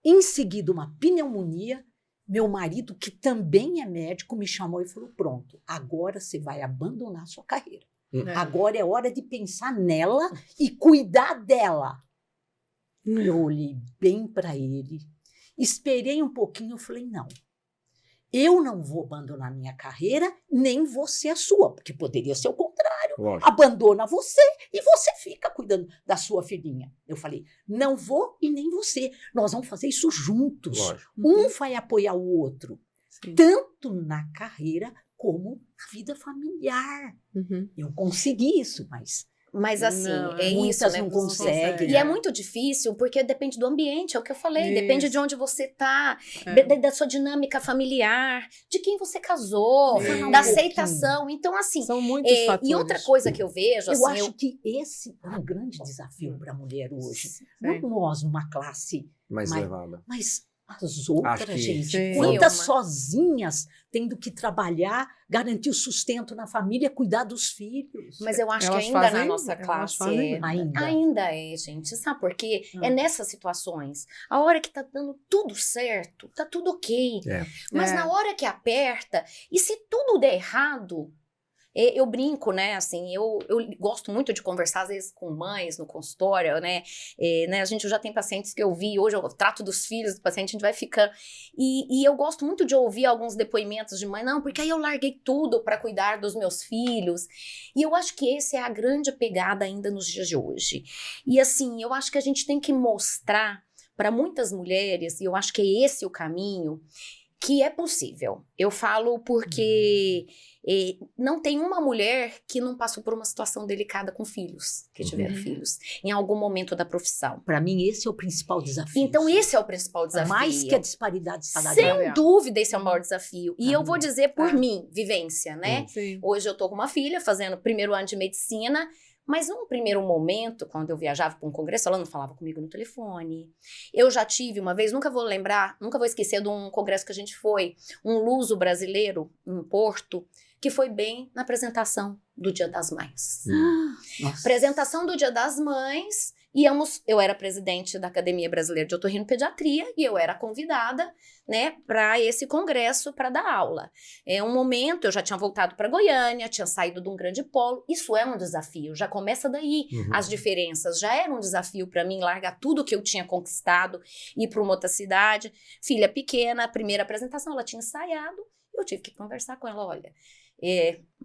em seguida uma pneumonia, meu marido, que também é médico, me chamou e falou, pronto, agora você vai abandonar sua carreira. Agora é hora de pensar nela e cuidar dela. Eu olhei bem para ele, esperei um pouquinho, eu falei, não, eu não vou abandonar minha carreira, nem você a sua, porque poderia ser o contrário. Lógico. Abandona você e você fica cuidando da sua filhinha. Eu falei, não vou e nem você, nós vamos fazer isso juntos. Lógico. Um vai apoiar o outro, Sim. tanto na carreira como na vida familiar. Uhum. Eu consegui isso, Mas assim, Não, é muitas isso, né? não Você conseguem. E é muito difícil, porque depende do ambiente, é o que eu falei. Isso. Depende de onde você tá, É. da sua dinâmica familiar, de quem você casou, Sim. da Um pouquinho. aceitação. Então, assim, São muitos fatores. e outra coisa que eu vejo, Eu assim, acho que esse é um grande desafio para a mulher hoje. Sim. Não nós, numa classe, Mais Mas- elevada. mas as outras, Acho que- gente. Sim. Quantas Vilma. sozinhas tendo que trabalhar, garantir o sustento na família, cuidar dos filhos. mas eu acho Elas que ainda fazem- na nossa elas classe fazem Ainda. é, gente. Sabe por quê? Hum. É nessas situações. A hora que tá dando tudo certo, tá tudo ok. É. Mas É. na hora que aperta, e se tudo der errado, eu brinco, né, assim, eu gosto muito de conversar, às vezes, com mães no consultório, né, a gente já tem pacientes que eu vi, hoje eu trato dos filhos do paciente, a gente vai ficando, e eu gosto muito de ouvir alguns depoimentos de mãe, não, porque aí eu larguei tudo para cuidar dos meus filhos, e eu acho que essa é a grande pegada ainda nos dias de hoje, e assim, eu acho que a gente tem que mostrar para muitas mulheres, e eu acho que é esse o caminho, que é possível. Eu falo porque não tem uma mulher que não passou por uma situação delicada com filhos, que tiveram filhos, em algum momento da profissão. Para mim, esse é o principal desafio. Então, esse é o principal desafio. Mais que a disparidade salarial. Sem dúvida, esse é o maior desafio. E eu vou Também. dizer por É. mim, vivência, né? Sim. Hoje eu tô com uma filha fazendo o primeiro ano de medicina, mas num primeiro momento, quando eu viajava para um congresso, ela não falava comigo no telefone. Eu já tive uma vez, nunca vou lembrar, nunca vou esquecer de um congresso que a gente foi, um luso brasileiro em Porto, que foi bem na apresentação do Dia das Mães. Nossa. Apresentação do Dia das Mães, eu era presidente da Academia Brasileira de Otorrinopediatria e eu era convidada, né, para esse congresso para dar aula. Um momento, eu já tinha voltado para Goiânia, tinha saído de um grande polo, isso é um desafio, já começa daí Uhum. as diferenças, já era um desafio para mim largar tudo que eu tinha conquistado, ir para uma outra cidade, filha pequena, a primeira apresentação, ela tinha ensaiado, eu tive que conversar com ela, olha,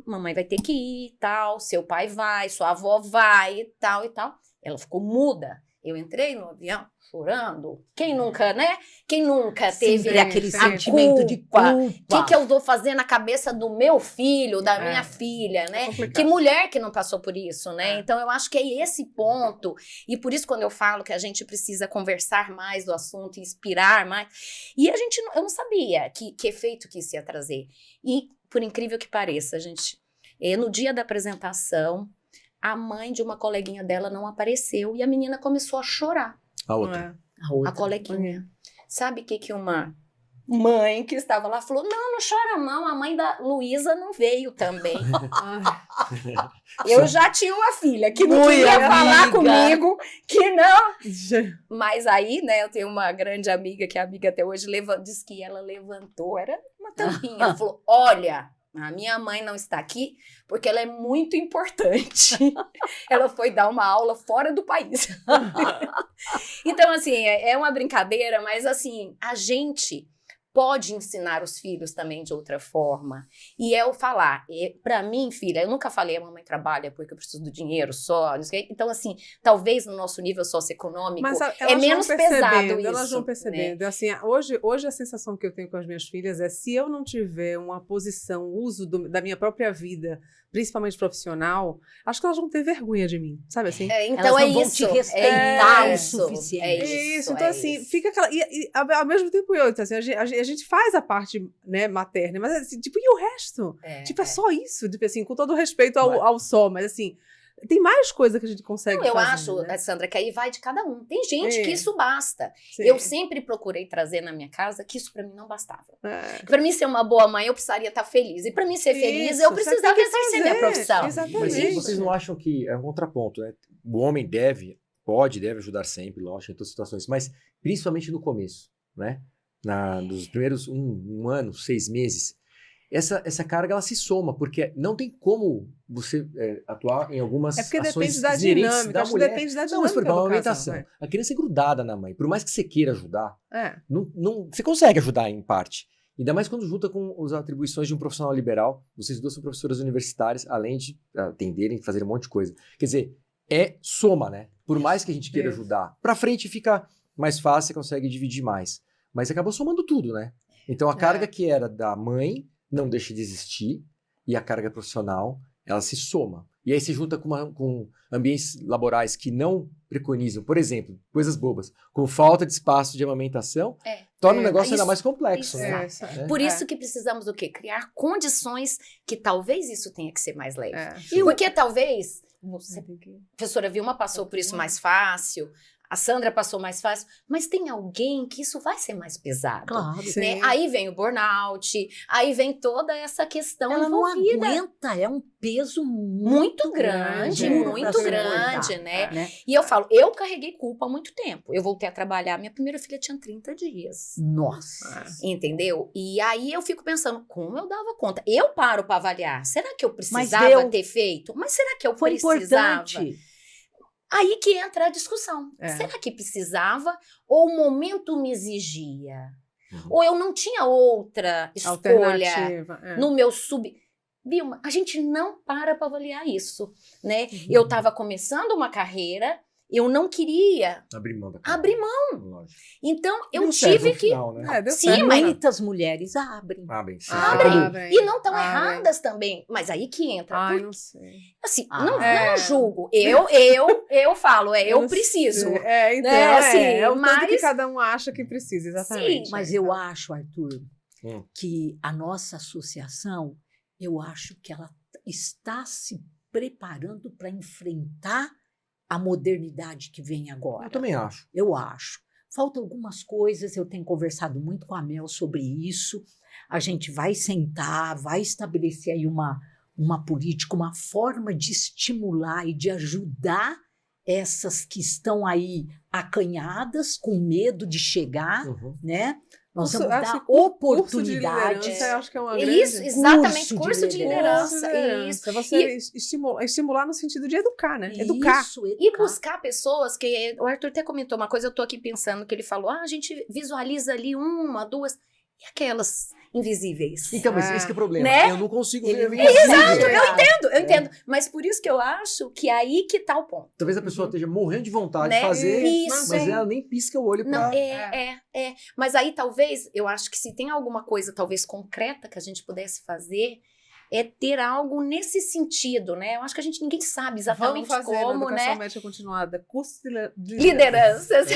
mamãe vai ter que ir, tal, seu pai vai, sua avó vai, e tal, e tal. Ela ficou muda. Eu entrei no avião chorando. Quem nunca, né? Quem nunca teve Sempre aquele sim. sentimento de culpa. O que eu vou fazer na cabeça do meu filho, da É. minha filha, né? complicado. Que mulher que não passou por isso, né? É. Então, eu acho que é esse ponto. E por isso, quando eu falo que a gente precisa conversar mais do assunto, inspirar mais. E eu não sabia que efeito que isso ia trazer. E, por incrível que pareça, gente, no dia da apresentação, a mãe de uma coleguinha dela não apareceu e a menina começou a chorar. A outra. É. A outra. A coleguinha. Sabe o que uma mãe que estava lá falou? Não chora não, a mãe da Luísa não veio também. Ai, Eu já tinha uma filha que não Ui, queria amiga. falar comigo, que não. gente. Mas aí, né, eu tenho uma grande amiga, que é amiga até hoje, disse que ela levantou, era uma tampinha, ela falou, olha, a minha mãe não está aqui porque ela é muito importante. Ela foi dar uma aula fora do país. Então, assim, é uma brincadeira, mas assim, a gente pode ensinar os filhos também de outra forma. E é eu falar, pra mim, filha, eu nunca falei a mamãe trabalha porque eu preciso do dinheiro só, não sei o quê. Então, assim, talvez no nosso nível socioeconômico Mas é menos pesado isso. Elas vão né? percebendo. Assim, hoje a sensação que eu tenho com as minhas filhas é se eu não tiver uma posição, uso da minha própria vida, principalmente profissional, acho que elas vão ter vergonha de mim, sabe assim? Então Elas é não vão isso. te respeitar o suficiente. É Isso, então assim, isso. fica aquela. E ao mesmo tempo então, assim, a gente faz a parte, né, materna, mas assim, tipo, e o resto? Tipo, é só isso, tipo assim, com todo respeito ao só, mas assim, tem mais coisa que a gente consegue Não, eu fazer. acho, né? Sandra, que aí vai de cada um. Tem gente que isso basta. Sim. Eu sempre procurei trazer na minha casa que isso pra mim não bastava. É. Pra mim ser uma boa mãe, eu precisaria estar feliz. E pra mim ser feliz, eu Isso, você precisava tem que exercer minha fazer. profissão. Exatamente. Mas vocês não acham que é um contraponto, né? O homem deve ajudar sempre, lógico, em todas as situações, mas principalmente no começo, né? Nos primeiros um ano, 6 meses, essa carga ela se soma, porque não tem como você atuar em algumas É porque ações depende da inerentes dinâmica, da acho que mulher. depende da Não, dinâmica mas por exemplo, a do amamentação. casal, A criança é grudada na mãe. Por mais que você queira ajudar, é. você consegue ajudar em parte. Ainda mais quando junta com as atribuições de um profissional liberal. Vocês duas são professoras universitárias, além de atenderem, fazerem um monte de coisa. Quer dizer, é soma, né? Por mais que a gente queira Isso. ajudar, pra frente fica mais fácil, você consegue dividir mais. Mas acabou somando tudo, né? Então a carga que era da mãe não deixa de existir, e a carga profissional, ela se soma. E aí se junta com ambientes laborais que não preconizam, por exemplo, coisas bobas, com falta de espaço de amamentação, torna o negócio ainda mais complexo, né? Por isso que precisamos o quê? Criar condições que talvez isso tenha que ser mais leve. É. Porque talvez, a professora Vilma passou por isso mais fácil, a Sandra passou mais fácil, mas tem alguém que isso vai ser mais pesado. Claro. Sim. Né? Aí vem o burnout, aí vem toda essa questão Ela não envolvida. aguenta, é um peso Muito grande, duro pra muito suportar, grande, né? né? E eu falo, eu carreguei culpa há muito tempo. Eu voltei a trabalhar, minha primeira filha tinha 30 dias. Nossa. Entendeu? E aí eu fico pensando, como eu dava conta? Eu paro para avaliar. Será que eu Mas precisava deu. ter feito? Mas será que eu Foi precisava? importante. Aí que entra a discussão. É. Será que precisava? Ou o momento me exigia? Uhum. Ou eu não tinha outra escolha Alternativa. É. no meu Vilma, a gente não para avaliar isso, né? Uhum. Eu estava começando uma carreira, eu não queria Abrir mão da abrir mão. Lógico. Então, eu Deu certo tive no que... final, né? Deu Sim, certo. mas- Muitas mulheres abrem. Abrem, sim. Abrem. E não estão Abrem. erradas também. Mas aí que entra. Ai, Porque, não sei. assim, Ah. não julgo. Eu falo, eu não preciso. sei. É, então, Né, assim, é o tanto que mas- cada um acha que precisa, exatamente. Sim, Mas É. eu acho, Arthur, Hum. que a nossa associação, eu acho que ela está se preparando para enfrentar a modernidade que vem agora. Eu também acho. Eu acho. Faltam algumas coisas, eu tenho conversado muito com a Mel sobre isso. A gente vai sentar, vai estabelecer aí uma política, uma forma de estimular e de ajudar essas que estão aí acanhadas, com medo de chegar, Uhum. né? Nós Curso- vamos acho dar que curso de oportunidades. liderança, eu acho que é uma grande... Isso, exatamente, Curso de curso de liderança. liderança. Você estimular no sentido de educar, né? Educar. Isso, E educar. buscar pessoas que... O Arthur até comentou uma coisa, eu tô aqui pensando, que ele falou, a gente visualiza ali 1, 2... E aquelas invisíveis? Então, mas esse que é o problema. Né? Eu não consigo Ele ver. não Exato. Eu entendo. Mas por isso que eu acho que é aí que tá o ponto. Talvez a pessoa esteja morrendo de vontade Né? de fazer, Isso. mas ela nem pisca o olho Não, pra... é. Mas aí talvez, eu acho que se tem alguma coisa talvez concreta que a gente pudesse fazer, é ter algo nesse sentido, né? Eu acho que ninguém sabe exatamente Vamos fazer como, na educação né? médica continuada, curso de Lideranças.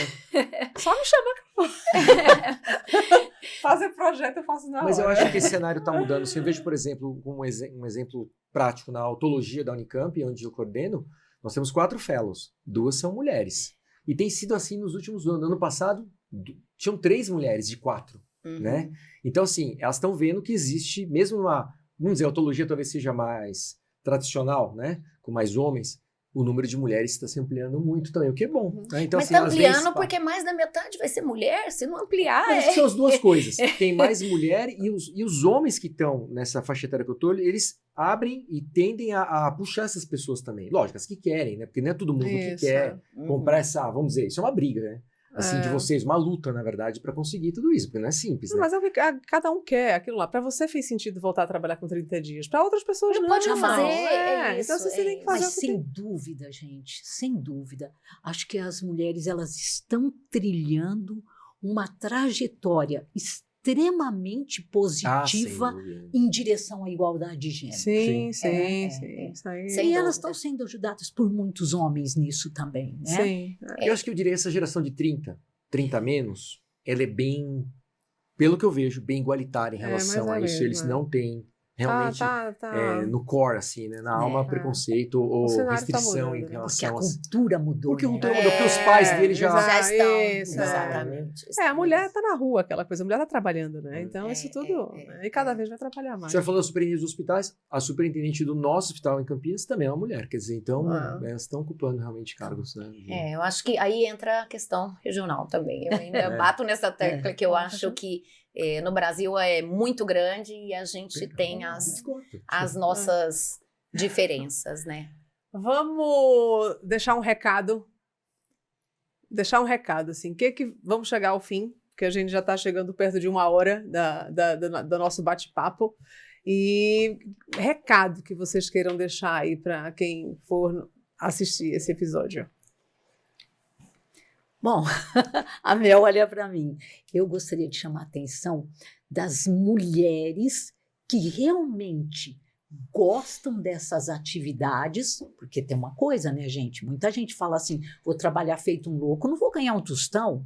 Só me chama que eu fazer projeto eu faço na Mas eu hora. acho que esse cenário está mudando. Se eu vejo, por exemplo, um exemplo prático na autologia da Unicamp, onde eu coordeno, nós temos 4 fellows, 2 são mulheres. E tem sido assim nos últimos anos. Ano passado, tinham 3 mulheres de 4, né? Então, assim, elas estão vendo que existe, mesmo uma, vamos dizer, a autologia talvez seja mais tradicional, né? Com mais homens, o número de mulheres está se ampliando muito também, o que é bom. Né? Então, Mas assim, tá elas veem ampliando esse porque mais da metade vai ser mulher. Se não ampliar, Mas acho que são as duas coisas. Tem mais mulher e os homens que estão nessa faixa etária que eu tô, eles abrem e tendem a puxar essas pessoas também. Lógico, as que querem, né? Porque não é todo mundo que quer comprar essa, vamos dizer, isso é uma briga, né? Assim, de vocês, uma luta, na verdade, para conseguir tudo isso, porque não é simples, né? Mas é o que cada um quer, aquilo lá. Pra você fez sentido voltar a trabalhar com 30 dias. Pra outras pessoas Não não. pode fazer, é Então isso, você tem que fazer Mas o que sem dúvida, gente, sem dúvida. Acho que as mulheres elas estão trilhando uma trajetória extremamente positiva em direção à igualdade de gênero. Sim. Isso aí. Sem E elas dúvida. estão sendo ajudadas por muitos homens nisso também, né? Sim. Eu acho que eu diria essa geração de 30 a menos, ela é bem, pelo que eu vejo, bem igualitária em relação a isso. mesmo, Eles não têm realmente no core, assim, né? Na alma, preconceito ou cenário tá restrição mudando, em né? Porque a relação a... cultura mudou. Porque a né? cultura mudou, porque os pais dele já... Já estão. Isso, Exatamente. a mulher tá na rua, aquela coisa. A mulher tá trabalhando, né? Então, É, isso tudo... E cada vez vai trabalhar A mais. senhora falou da superintendente dos hospitais, a superintendente do nosso hospital em Campinas também é uma mulher, quer dizer, então elas estão ocupando realmente cargos, né? Eu acho que aí entra a questão regional também. Eu ainda bato nessa tecla que eu acho que no Brasil é muito grande e a gente tem as nossas diferenças, né? Vamos deixar um recado. Assim. Vamos chegar ao fim, porque a gente já está chegando perto de 1 hora do nosso bate-papo. E recado que vocês queiram deixar aí para quem for assistir esse episódio. Bom, a Mel olha para mim. Eu gostaria de chamar a atenção das mulheres que realmente gostam dessas atividades, porque tem uma coisa, né, gente? Muita gente fala assim, vou trabalhar feito um louco, não vou ganhar um tostão.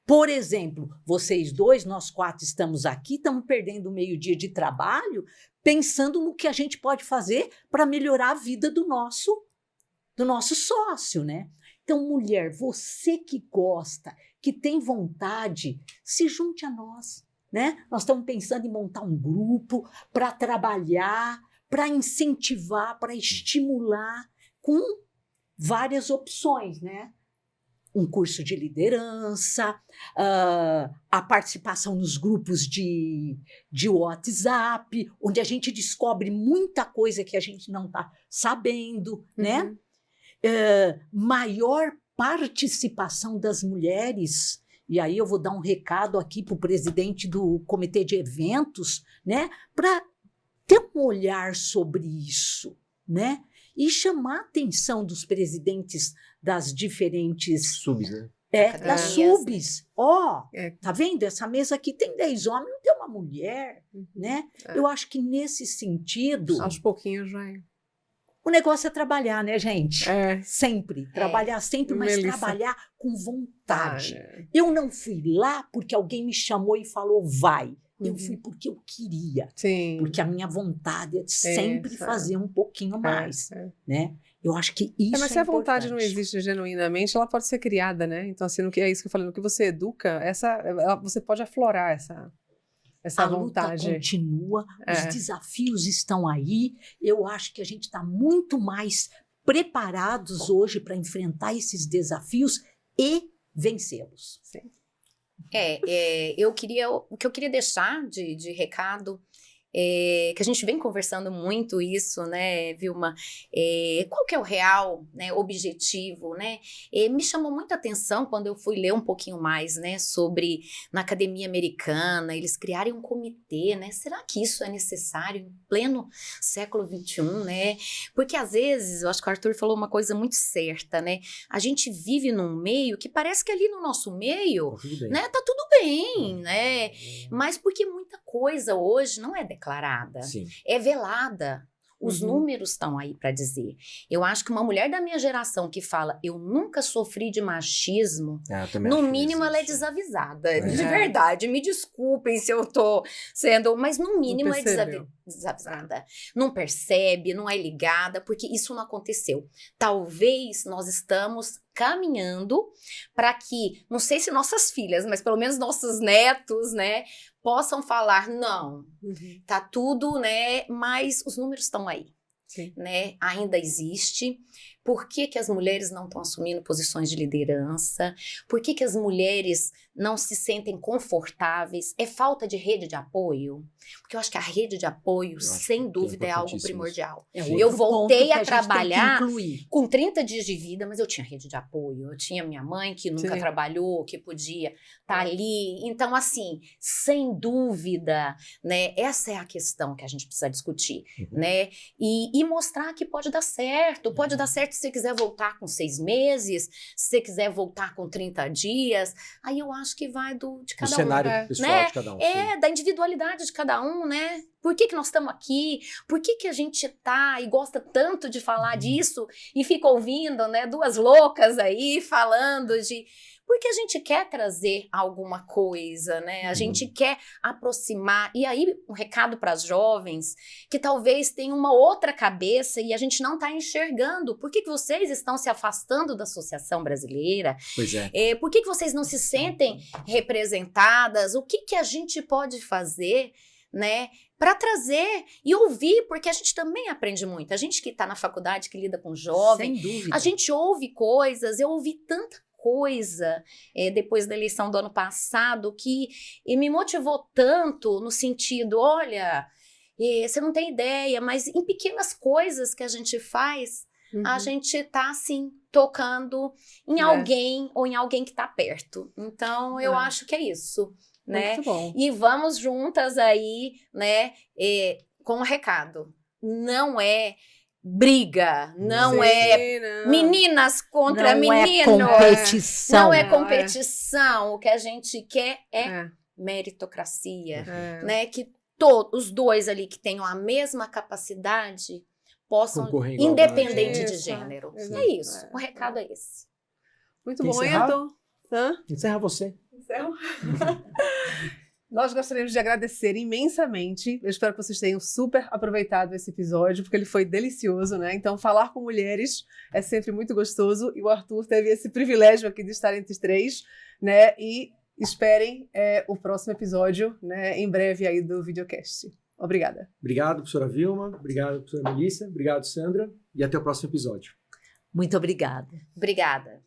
Por exemplo, vocês dois, nós 4 estamos aqui, estamos perdendo meio-dia de trabalho, pensando no que a gente pode fazer para melhorar a vida do nosso sócio, né? Então, mulher, você que gosta, que tem vontade, se junte a nós, né? Nós estamos pensando em montar um grupo para trabalhar, para incentivar, para estimular, com várias opções, né? Um curso de liderança, a participação nos grupos de WhatsApp, onde a gente descobre muita coisa que a gente não está sabendo, né? Maior participação das mulheres, e aí eu vou dar um recado aqui para o presidente do comitê de eventos, né, para ter um olhar sobre isso, né, e chamar a atenção dos presidentes das diferentes... Subs, né? Das subs. Tá vendo? Essa mesa aqui tem 10 homens, não tem uma mulher, né? Eu acho que nesse sentido... Aos pouquinhos vai... O negócio é trabalhar, né, gente? Sempre. Trabalhar sempre, mas Melissa. trabalhar com vontade. Eu não fui lá porque alguém me chamou e falou, vai. Eu fui porque eu queria. Sim. Porque a minha vontade é de sempre fazer um pouquinho mais, né? Eu acho que isso mas se a vontade importante. não existe genuinamente, ela pode ser criada, né? Então, assim, é isso que eu falei, no que você educa, você pode aflorar essa vontade. A luta continua, os desafios estão aí. Eu acho que a gente está muito mais preparados hoje para enfrentar esses desafios e vencê-los. Sim. O que eu queria deixar de recado que a gente vem conversando muito isso, né, Vilma? Qual que é o real, né, objetivo, né? Me chamou muita atenção quando eu fui ler um pouquinho mais, né, sobre na academia americana, eles criarem um comitê, né? Será que isso é necessário em pleno século XXI, né? Porque às vezes, eu acho que o Arthur falou uma coisa muito certa, né? A gente vive num meio que parece que ali no nosso meio, né, tá tudo bem, né? Mas porque muita coisa hoje não é declarada, Sim. é velada. Os números estão aí para dizer. Eu acho que uma mulher da minha geração que fala eu nunca sofri de machismo, no mínimo ela é desavisada. De verdade, me desculpem se eu tô sendo... Mas no mínimo é desavisada. Não percebe, não é ligada, porque isso não aconteceu. Talvez nós estamos caminhando para que, não sei se nossas filhas, mas pelo menos nossos netos, né, possam falar, não, tá tudo, né, mas os números estão aí, né, ainda existe. Por que que as mulheres não estão assumindo posições de liderança? Por que que as mulheres não se sentem confortáveis? É falta de rede de apoio? Porque eu acho que a rede de apoio, sem dúvida, é algo primordial. Eu voltei a trabalhar com 30 dias de vida, mas eu tinha rede de apoio. Eu tinha minha mãe, que nunca trabalhou, que podia estar ali. Então, assim, sem dúvida, né, essa é a questão que a gente precisa discutir, né? E mostrar que pode dar certo. Pode dar certo se você quiser voltar com 6 meses, se você quiser voltar com 30 dias. Aí eu acho que vai de cada um. Do cenário pessoal, né, de cada um. Da individualidade de cada um, né? Por que que nós estamos aqui? Por que que a gente tá e gosta tanto de falar disso e fica ouvindo, né, duas loucas aí falando de... Porque a gente quer trazer alguma coisa, né? A gente quer aproximar. E aí, um recado para as jovens que talvez tenham uma outra cabeça e a gente não está enxergando. Por que que vocês estão se afastando da Associação Brasileira? Pois é. Por que que vocês não se sentem representadas? O que que a gente pode fazer, né, para trazer e ouvir, porque a gente também aprende muito. A gente que está na faculdade, que lida com jovem, sem dúvida, a gente ouve coisas. Eu ouvi tanta coisa depois da eleição do ano passado que me motivou tanto no sentido, olha, você não tem ideia, mas em pequenas coisas que a gente faz, a gente tá assim tocando em alguém ou em alguém que tá perto. Então eu acho que é isso, né? Muito bom. E vamos juntas aí, né, com um recado. Não é briga, não meninas contra meninos. Não é competição. Não é competição. O que a gente quer é meritocracia, né? Que os dois ali que tenham a mesma capacidade possam, independente de gênero. É isso. O recado é esse. Muito bom, Ayrton. Encerra você. Encerra. Nós gostaríamos de agradecer imensamente. Eu espero que vocês tenham super aproveitado esse episódio, porque ele foi delicioso, né? Então, falar com mulheres é sempre muito gostoso. E o Arthur teve esse privilégio aqui de estar entre os três, né? E esperem o próximo episódio, né? Em breve aí do videocast. Obrigada. Obrigado, professora Vilma. Obrigado, professora Melissa. Obrigado, Sandra. E até o próximo episódio. Muito obrigada. Obrigada.